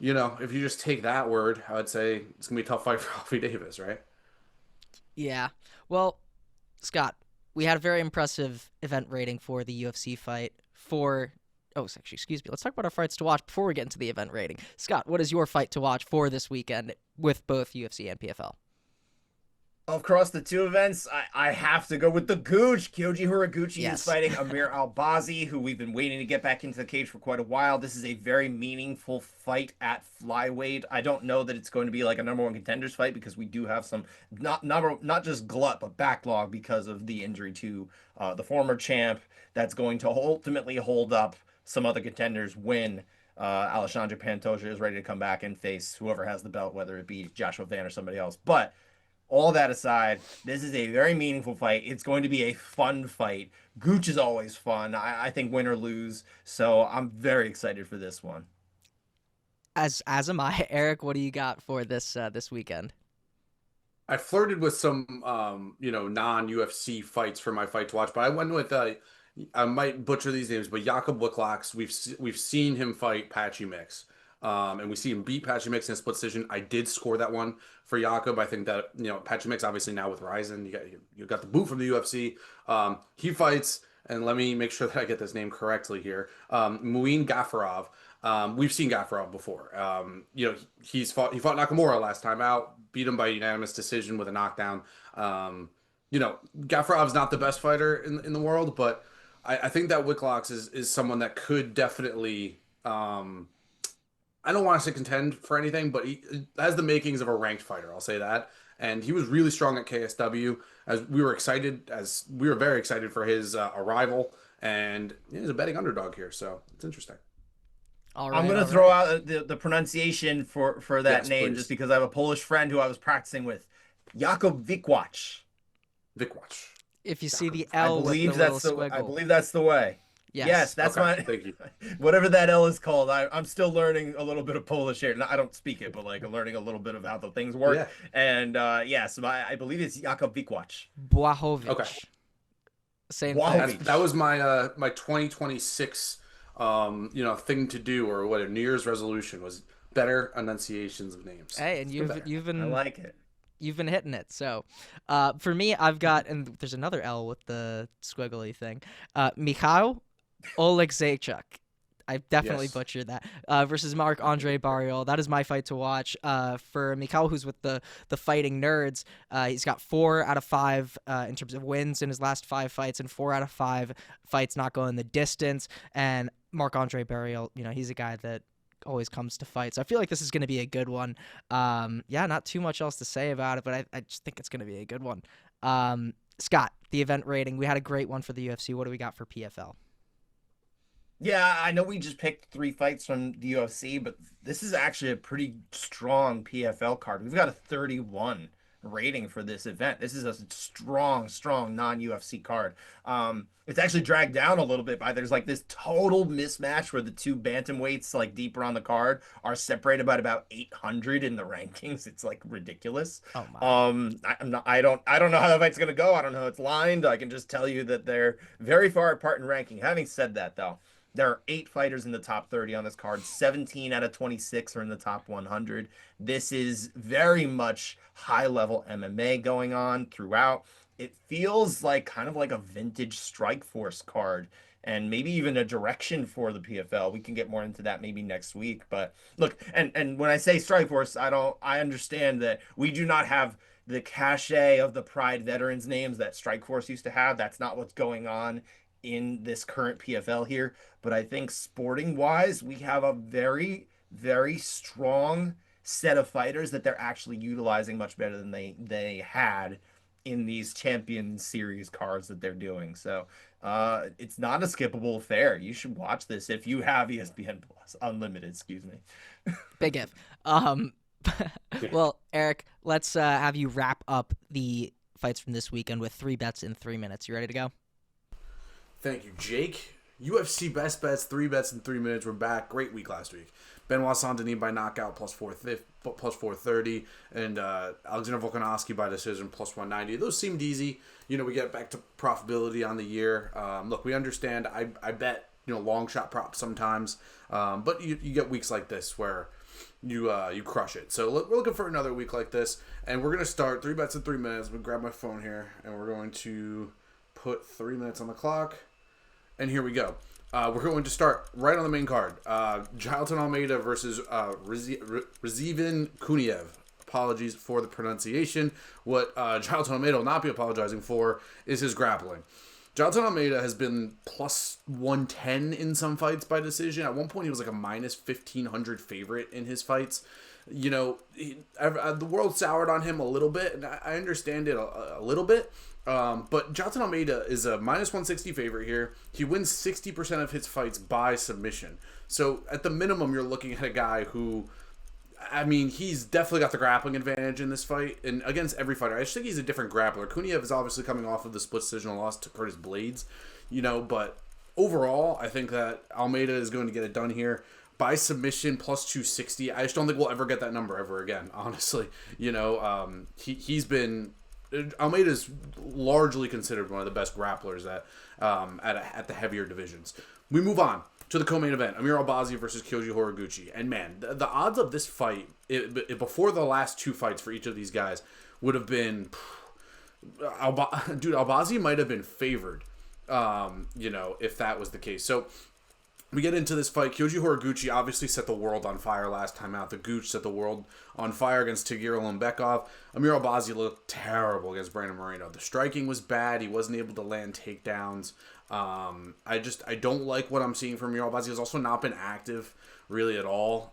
if you just take that word, I would say it's gonna be a tough fight for Alfie Davis, right? Yeah. Well, Scott, we had a very impressive event rating for the UFC fight for. Oh, actually, excuse me. Let's talk about our fights to watch before we get into the event rating. Scott, what is your fight to watch for this weekend with both UFC and PFL? Across the two events, I have to go with the Gooch. Kyoji Horiguchi is Yes. fighting Amir Albazi, who we've been waiting to get back into the cage for quite a while. This is a very meaningful fight at flyweight. I don't know that it's going to be like a number one contenders fight because we do have some not just glut but backlog because of the injury to the former champ. That's going to ultimately hold up some other contenders when Alexandre Pantoja is ready to come back and face whoever has the belt, whether it be Joshua Van or somebody else. But all that aside, this is a very meaningful fight. It's going to be a fun fight. Gooch is always fun. I think win or lose. So I'm very excited for this one. As am I. Eric, what do you got for this weekend? I flirted with some, non-UFC fights for my fight to watch, but I went with, I might butcher these names, but Jakob Wiklax. We've seen him fight Patchy Mix, and we see him beat Patchy Mix in a split decision. I did score that one for Jakob. I think that Patchy Mix obviously now with Ryzen, you got the boot from the UFC. He fights, and let me make sure that I get this name correctly here. Muin Gafarov. We've seen Gafarov before. He fought Nakamura last time out, beat him by unanimous decision with a knockdown. Gafarov's not the best fighter in the world, but I think that Wiklax is someone that could definitely. I don't want to say contend for anything, but he has the makings of a ranked fighter. I'll say that. And he was really strong at KSW. As we were very excited for his arrival, and he's a betting underdog here, so it's interesting. All I'm right, gonna all throw right. out the pronunciation for that Yes, name please. just because I have a Polish friend who I was practicing with. Jakob Wikłacz. Vikwatch. If you see the I L with the believe little that's the I squiggle, believe that's the way. Yes, yes. that's Okay, my thank you. whatever that L is called. I'm still learning a little bit of Polish here. No, I don't speak it, but like learning a little bit of how the things work. Yeah. And yes, I believe it's Jakob Wikłacz. Okay. Błahovic. Same Wow. thing. That was my 2026 thing to do, or what, a New Year's resolution was better enunciations of names. Hey, and Good better. you've I been like it. you've been hitting it. So, for me, I've got, and there's another L with the squiggly thing. Mikhail Oleksiejczuk. I definitely Yes. butchered that. Versus Marc-Andre Barriol. That is my fight to watch. For Mikhail, who's with the Fighting Nerds, he's got 4 out of 5 in terms of wins in his last 5 fights, and 4 out of 5 fights not going the distance. And Marc-Andre Barriol, he's a guy that always comes to fight. So I feel like this is going to be a good one. Not too much else to say about it, but I just think it's going to be a good one. Scott, the event rating. We had a great one for the UFC. What do we got for PFL? Yeah, I know we just picked 3 fights from the UFC, but this is actually a pretty strong PFL card. We've got a 31 rating for this event. This is a strong, strong non-UFC card. It's actually dragged down a little bit by there's like this total mismatch where the two bantamweights like deeper on the card are separated by about 800 in the rankings. It's like ridiculous. Oh my. I don't know how the fight's gonna go. I don't know how it's lined. I can just tell you that they're very far apart in ranking. Having said that, though, there are 8 fighters in the top 30 on this card. 17 out of 26 are in the top 100. This is very much high-level MMA going on throughout. It feels like kind of like a vintage Strikeforce card and maybe even a direction for the PFL. We can get more into that maybe next week. But look, and when I say Strikeforce, I understand that we do not have the cachet of the Pride veterans names that Strikeforce used to have. That's not what's going on in this current PFL here. But I think sporting wise, we have a very, very strong set of fighters that they're actually utilizing much better than they had in these champion series cards that they're doing. So it's not a skippable affair. You should watch this if you have ESPN Plus Unlimited, excuse me. Big if. Well, Eric, let's have you wrap up the fights from this weekend with 3 bets in 3 minutes. You ready to go? Thank you, Jake. UFC best bets, 3 bets in 3 minutes. We're back. Great week last week. Benoit Saint-Denis by knockout plus 430, and Alexander Volkanovski by decision plus 190. Those seemed easy. We get back to profitability on the year. Look, we understand. I bet long shot props sometimes, but you get weeks like this where you crush it. So we're looking for another week like this, and we're gonna start 3 bets in 3 minutes. I'm gonna grab my phone here, and we're going to put 3 minutes on the clock. And here we go. We're going to start right on the main card. Jailton Almeida versus Rizvan Kuniev. Apologies for the pronunciation. What Jailton Almeida will not be apologizing for is his grappling. Jailton Almeida has been plus 110 in some fights by decision. At one point, he was like a minus 1,500 favorite in his fights. The world soured on him a little bit, and I understand it a little bit. But Jailton Almeida is a minus 160 favorite here. He wins 60% of his fights by submission. So at the minimum, you're looking at a guy who, he's definitely got the grappling advantage in this fight. And against every fighter, I just think he's a different grappler. Kuniev is obviously coming off of the split decisional loss to Curtis Blades, but overall, I think that Almeida is going to get it done here. By submission plus 260. I just don't think we'll ever get that number ever again, honestly. He's been... Almeida's largely considered one of the best grapplers at the heavier divisions. We move on to the co-main event: Amir Albazi versus Kyoji Horiguchi. And man, the odds of this fight before the last 2 fights for each of these guys would have been, Albazi might have been favored, if that was the case. So we get into this fight. Kyoji Horiguchi obviously set the world on fire last time out. The Gooch set the world on fire against Tagir Ulanbekov. Amir Albazi looked terrible against Brandon Moreno. The striking was bad. He wasn't able to land takedowns. I don't like what I'm seeing from Amir Albazi. He's also not been active really at all.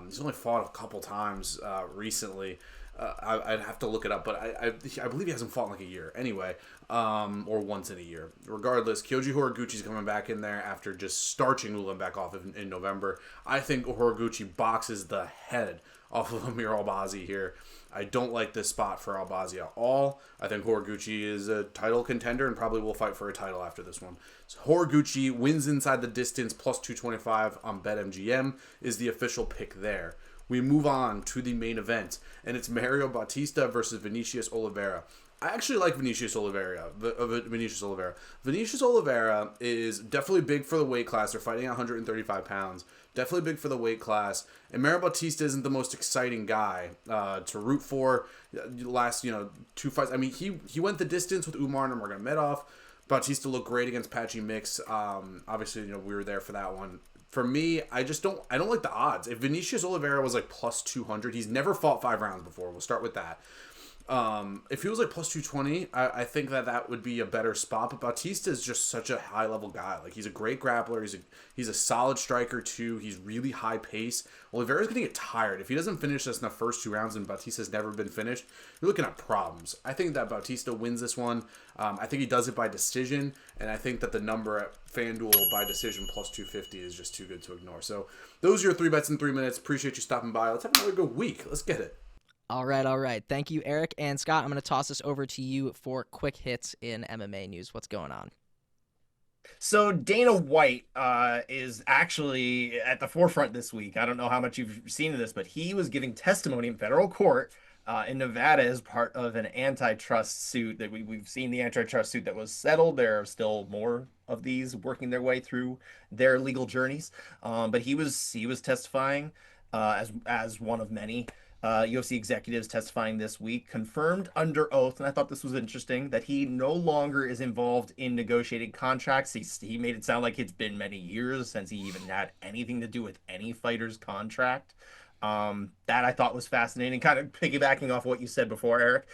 He's only fought a couple times recently. I'd have to look it up, but I believe he hasn't fought in like a year anyway, or once in a year. Regardless, Kyoji Horiguchi's coming back in there after just starching Ulanbekov in November. I think Horiguchi boxes the head off of Amir Albazi here. I don't like this spot for Albazi at all. I think Horiguchi is a title contender and probably will fight for a title after this one. So Horiguchi wins inside the distance plus 225 on BetMGM is the official pick there. We move on to the main event, and it's Mario Bautista versus Vinicius Oliveira. I actually like Vinicius Oliveira. Vinicius Oliveira is definitely big for the weight class. They're fighting at 135 pounds. Definitely big for the weight class. And Mario Bautista isn't the most exciting guy to root for. Last 2 fights. He went the distance with Umar Nurmagomedov. Bautista looked great against Patchy Mix. Obviously, we were there for that one. For me, I don't like the odds. If Vinicius Oliveira was like plus 200, he's never fought 5 rounds before. We'll start with that. If he was like plus 220, I think that would be a better spot. But Bautista is just such a high level guy. Like, he's a great grappler. He's a solid striker too. He's really high pace. Oliveira's gonna get tired if he doesn't finish this in the first 2 rounds, and Bautista's never been finished. You're looking at problems. I think that Bautista wins this one. I think he does it by decision, and I think that the number at FanDuel by decision plus 250 is just too good to ignore. So those are your 3 bets in 3 minutes. Appreciate you stopping by. Let's have another good week. Let's get it. All right, all right. Thank you, Eric. And Scott, I'm going to toss this over to you for quick hits in MMA news. What's going on? So Dana White is actually at the forefront this week. I don't know how much you've seen of this, but he was giving testimony in federal court in Nevada as part of an antitrust suit that we've seen the antitrust suit that was settled. There are still more of these working their way through their legal journeys. But he was testifying as one of many. UFC executives testifying this week confirmed under oath, and I thought this was interesting, that he no longer is involved in negotiating contracts. He made it sound like it's been many years since he even had anything to do with any fighter's contract. That I thought was fascinating, kind of piggybacking off what you said before, Eric.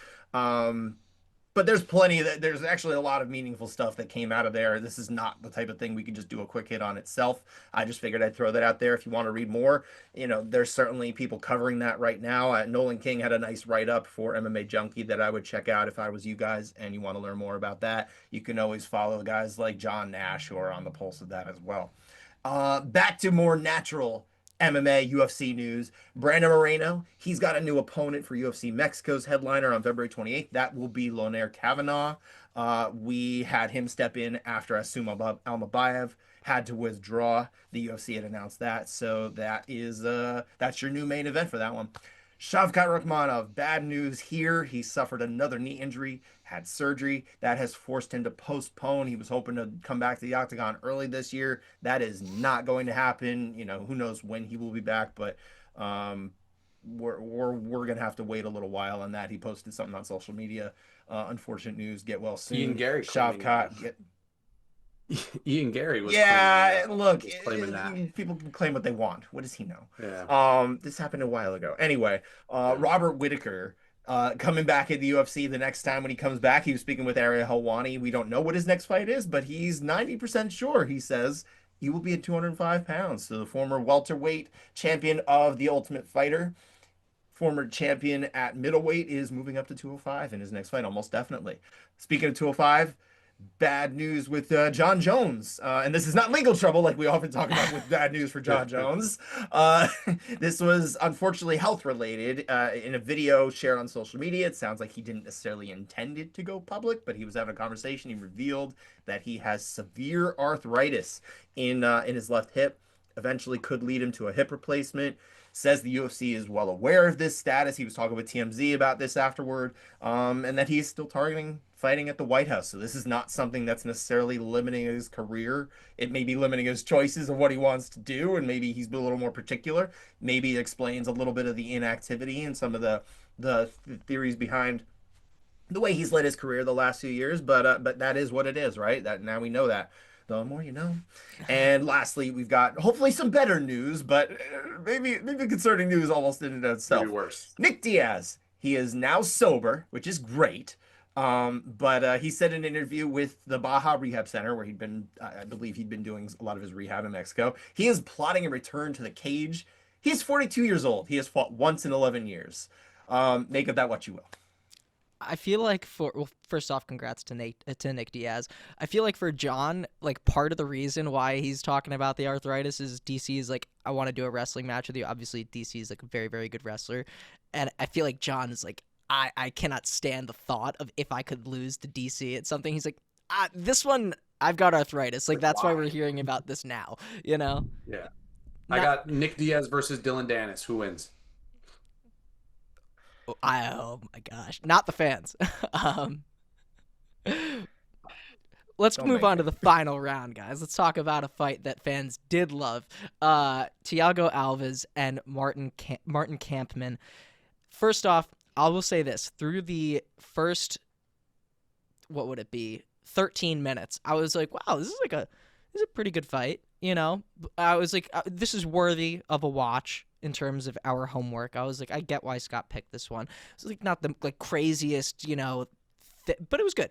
But there's actually a lot of meaningful stuff that came out of there. This is not the type of thing we can just do a quick hit on itself. I just figured I'd throw that out there. If you want to read more, there's certainly people covering that right now. Nolan King had a nice write-up for MMA Junkie that I would check out if I was you guys and you want to learn more about that. You can always follow guys like John Nash who are on the pulse of that as well. Back to more natural MMA, UFC news. Brandon Moreno, he's got a new opponent for UFC Mexico's headliner on February 28th. That will be Lonair Kavanaugh. We had him step in after Asum Almabayev had to withdraw. The UFC had announced that. So that's your new main event for that one. Shavkat Rakhmonov, bad news here. He suffered another knee injury, had surgery. That has forced him to postpone. He was hoping to come back to the octagon early this year. That is not going to happen. Who knows when he will be back, but we're going to have to wait a little while on that. He posted something on social media. Unfortunate news. Get well soon. Ian Gary Shavkat. Ian Gary was claiming that. People can claim what they want. What does he know? Yeah. This happened a while ago. Anyway, Robert Whittaker coming back at the UFC the next time when he comes back. He was speaking with Ariel Helwani. We don't know what his next fight is, but he's 90% sure. He says he will be at 205 pounds. So the former welterweight champion of The Ultimate Fighter, former champion at middleweight, is moving up to 205 in his next fight, almost definitely. Speaking of 205, bad news with John Jones. And this is not legal trouble like we often talk about with bad news for John Jones. This was unfortunately health related. In a video shared on social media, it sounds like he didn't necessarily intend it to go public, but he was having a conversation. He revealed that he has severe arthritis in his left hip. Eventually could lead him to a hip replacement. Says the UFC is well aware of this status. He was talking with TMZ about this afterward, and that he's still targeting fighting at the White House. So this is not something that's necessarily limiting his career. It may be limiting his choices of what he wants to do, and maybe he's a little more particular. Maybe it explains a little bit of the inactivity and some of the theories behind the way he's led his career the last few years. But that is what it is, right? That now we know that. The more you know. And lastly, we've got hopefully some better news, but maybe concerning news almost in and of itself. Maybe worse. Nick Diaz, he is now sober, which is great. But he said in an interview with the Baja Rehab Center, where I believe he'd been doing a lot of his rehab in Mexico, he is plotting a return to the cage. He's 42 years old. He has fought once in 11 years. Make of that what you will. I feel like first off, congrats to Nick Diaz. I feel like for John, like part of the reason why he's talking about the arthritis is DC is like, I want to do a wrestling match with you. Obviously, DC is like a very, very good wrestler. And I feel like John is like, I cannot stand the thought of if I could lose to DC. It's something he's like, this one, I've got arthritis. Like, that's why we're hearing about this now, Yeah. I got Nick Diaz versus Dylan Dennis. Who wins? Oh my gosh, not the fans. Let's move on to the final round, guys. Let's talk about a fight that fans did love. Thiago Alves and Martin Kampmann. First off, I will say this. Through the first, 13 minutes, I was like, wow, this is a pretty good fight. I was like, this is worthy of a watch. In terms of our homework, I was like, I get why Scott picked this one. It's like not the craziest, but it was good.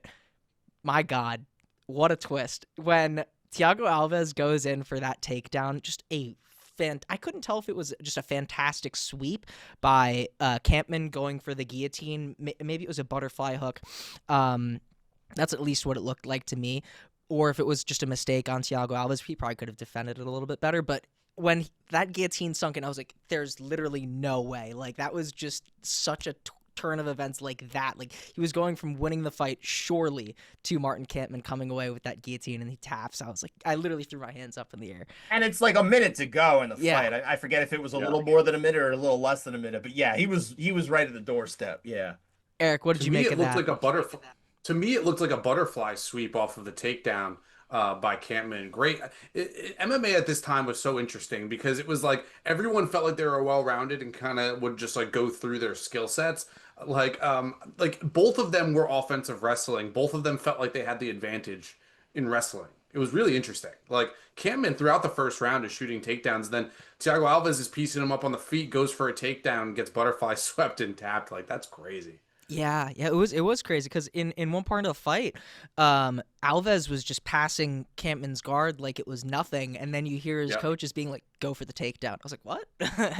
My God, what a twist when Thiago Alves goes in for that takedown. Just I couldn't tell if it was just a fantastic sweep by Kampmann going for the guillotine. Maybe it was a butterfly hook. That's at least what it looked like to me. Or if it was just a mistake on Thiago Alves, he probably could have defended it a little bit better. But when that guillotine sunk in, I was like, there's literally no way. Like, that was just such a turn of events like that. Like, he was going from winning the fight surely to Martin Kampmann coming away with that guillotine and he taps. I was like, I literally threw my hands up in the air. And it's like a minute to go in the Yeah. fight. I forget if it was a Yeah. little more than a minute or a little less than a minute, but yeah, he was right at the doorstep. Yeah. Eric, what did To you me, make it of looked that? like a butterfly. To me, it looked like a butterfly sweep off of the takedown by Campman. Great. MMA at this time was so interesting because it was like everyone felt like they were well-rounded and kind of would just like go through their skill sets. Like both of them were offensive wrestling. Both of them felt like they had the advantage in wrestling. It was really interesting. Like Campman throughout the first round is shooting takedowns. Then Thiago Alves is piecing him up on the feet, goes for a takedown, gets butterfly swept and tapped. Like that's crazy. Yeah, it was crazy because in one part of the fight, Alves was just passing Campman's guard like it was nothing, and then you hear his Yep. coaches being like, "Go for the takedown." I was like, "What?"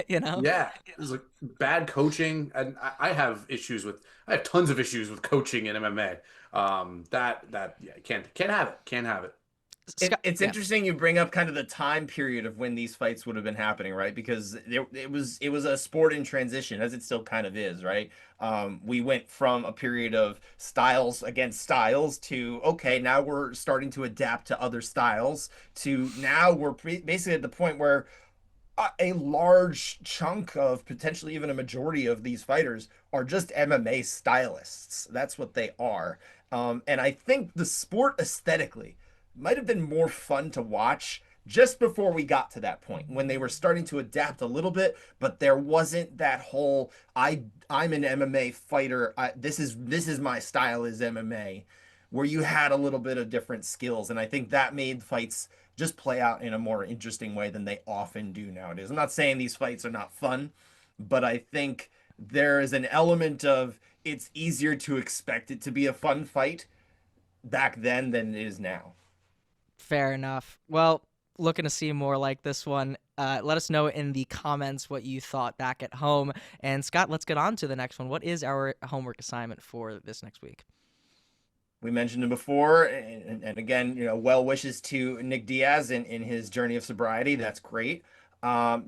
You know? Yeah, it was like bad coaching, and I have issues with. I have tons of issues with coaching in MMA. Yeah, can't have it. Can't have it. It's Yeah, interesting you bring up kind of the time period of when these fights would have been happening, right? Because it was a sport in transition, as it still kind of is, right? We went from a period of styles against styles to okay, now we're starting to adapt to other styles. To now we're basically at the point where a large chunk of potentially even a majority of these fighters are just MMA stylists. That's what they are. And I think the sport aesthetically might have been more fun to watch just before we got to that point when they were starting to adapt a little bit, but there wasn't that whole I'm an MMA fighter. This is my style is MMA, where you had a little bit of different skills, and I think that made fights just play out in a more interesting way than they often do nowadays. I'm not saying these fights are not fun, but I think there is an element of it's easier to expect it to be a fun fight back then than it is now. fair enough. Well, looking to see more like this one. Let us know in the comments what you thought back at home. And Scott, let's get on to the next one. What is our homework assignment for this next week? We mentioned him before, and again, well wishes to Nick Diaz in his journey of sobriety. That's great.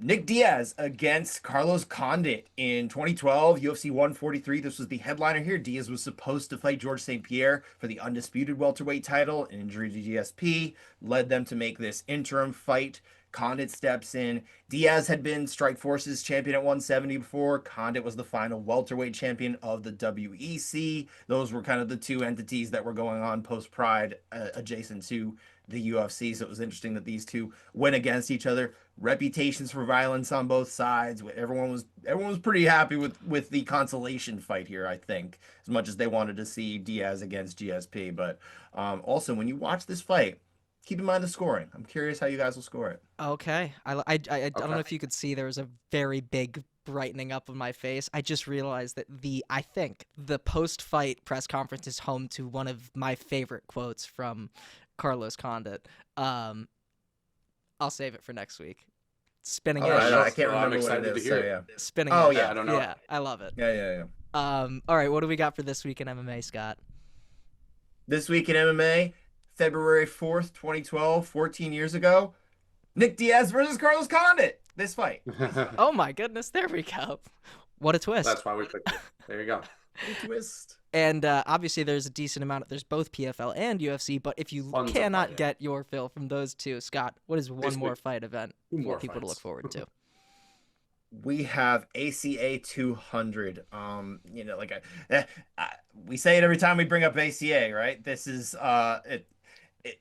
Nick Diaz against Carlos Condit in 2012, UFC 143. This was the headliner here. Diaz was supposed to fight George St. Pierre for the undisputed welterweight title. An injury to GSP led them to make this interim fight. Condit steps in. Diaz had been Strikeforce's champion at 170 before. Condit was the final welterweight champion of the WEC. Those were kind of the two entities that were going on post Pride, adjacent to the UFC. So it was interesting that these two went against each other. Reputations for violence on both sides. Everyone was pretty happy with the consolation fight here. I think as much as they wanted to see Diaz against GSP, but also when you watch this fight, keep in mind the scoring. I'm curious how you guys will score it. Okay. I don't know Okay. if you could see there was a very big brightening up of my face. I just realized that I think the post-fight press conference is home to one of my favorite quotes from Carlos Condit. I'll save it for next week. Spinning All edge. right, I can't Well, I'm remember what excited it to is. hear So it. yeah. Spinning Oh edge. yeah, I don't know. Yeah, I love it. yeah. All right, what do we got for this week in MMA, Scott? This week in MMA, February 4th, 2012, 14 years ago, Nick Diaz versus Carlos Condit. This fight. Oh my goodness, there we go. What a twist. That's why we picked it. There you go. Twist. And obviously, there's a decent amount. There's both PFL and UFC. But if you Tons of cannot fighting. get your fill from those two, Scott, what is one This more week. fight event Two for more people to look fights. forward to? We have ACA 200. We say it every time we bring up ACA, right? This is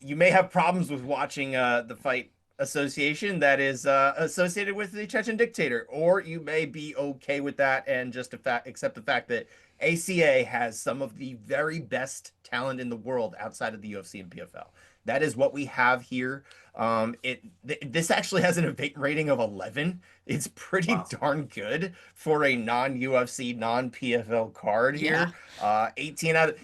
you may have problems with watching the fight association that is associated with the Chechen dictator, or you may be okay with that and just accept the fact that ACA has some of the very best talent in the world outside of the UFC and PFL. That is what we have here. This actually has an event rating of 11. It's pretty Wow. darn good for a non-UFC, non-PFL card Yeah. here.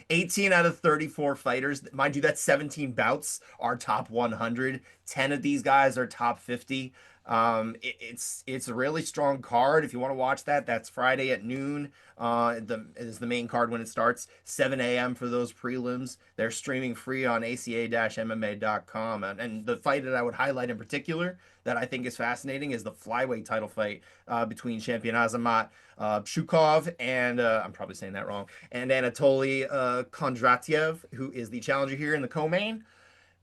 18 out of 34 fighters. Mind you, that's 17 bouts are top 100. 10 of these guys are top 50. It's a really strong card. If you want to watch that, that's Friday at noon. Is the main card when it starts, 7 a.m. for those prelims. They're streaming free on aca-mma.com. And the fight that I would highlight in particular that I think is fascinating is the flyweight title fight between champion Azamat Shukov and I'm probably saying that wrong, and Anatoly Kondratyev, who is the challenger here in the co-main.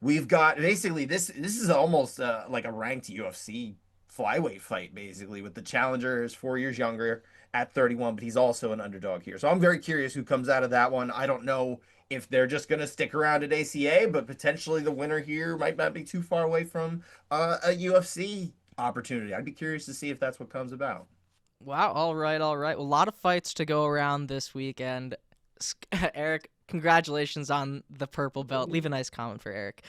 We've got basically this is almost like a ranked UFC flyweight fight, basically, with the challenger is 4 years younger at 31, but he's also an underdog here. So I'm very curious who comes out of that one. I don't know if they're just going to stick around at ACA, but potentially the winner here might not be too far away from a UFC opportunity. I'd be curious to see if that's what comes about. Wow. All right. All right. Well, a lot of fights to go around this weekend. Eric, congratulations on the purple belt. Leave a nice comment for Eric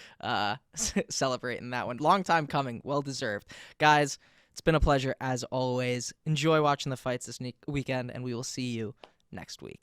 celebrating that one. Long time coming. Well deserved. Guys, it's been a pleasure as always. Enjoy watching the fights this weekend, and we will see you next week.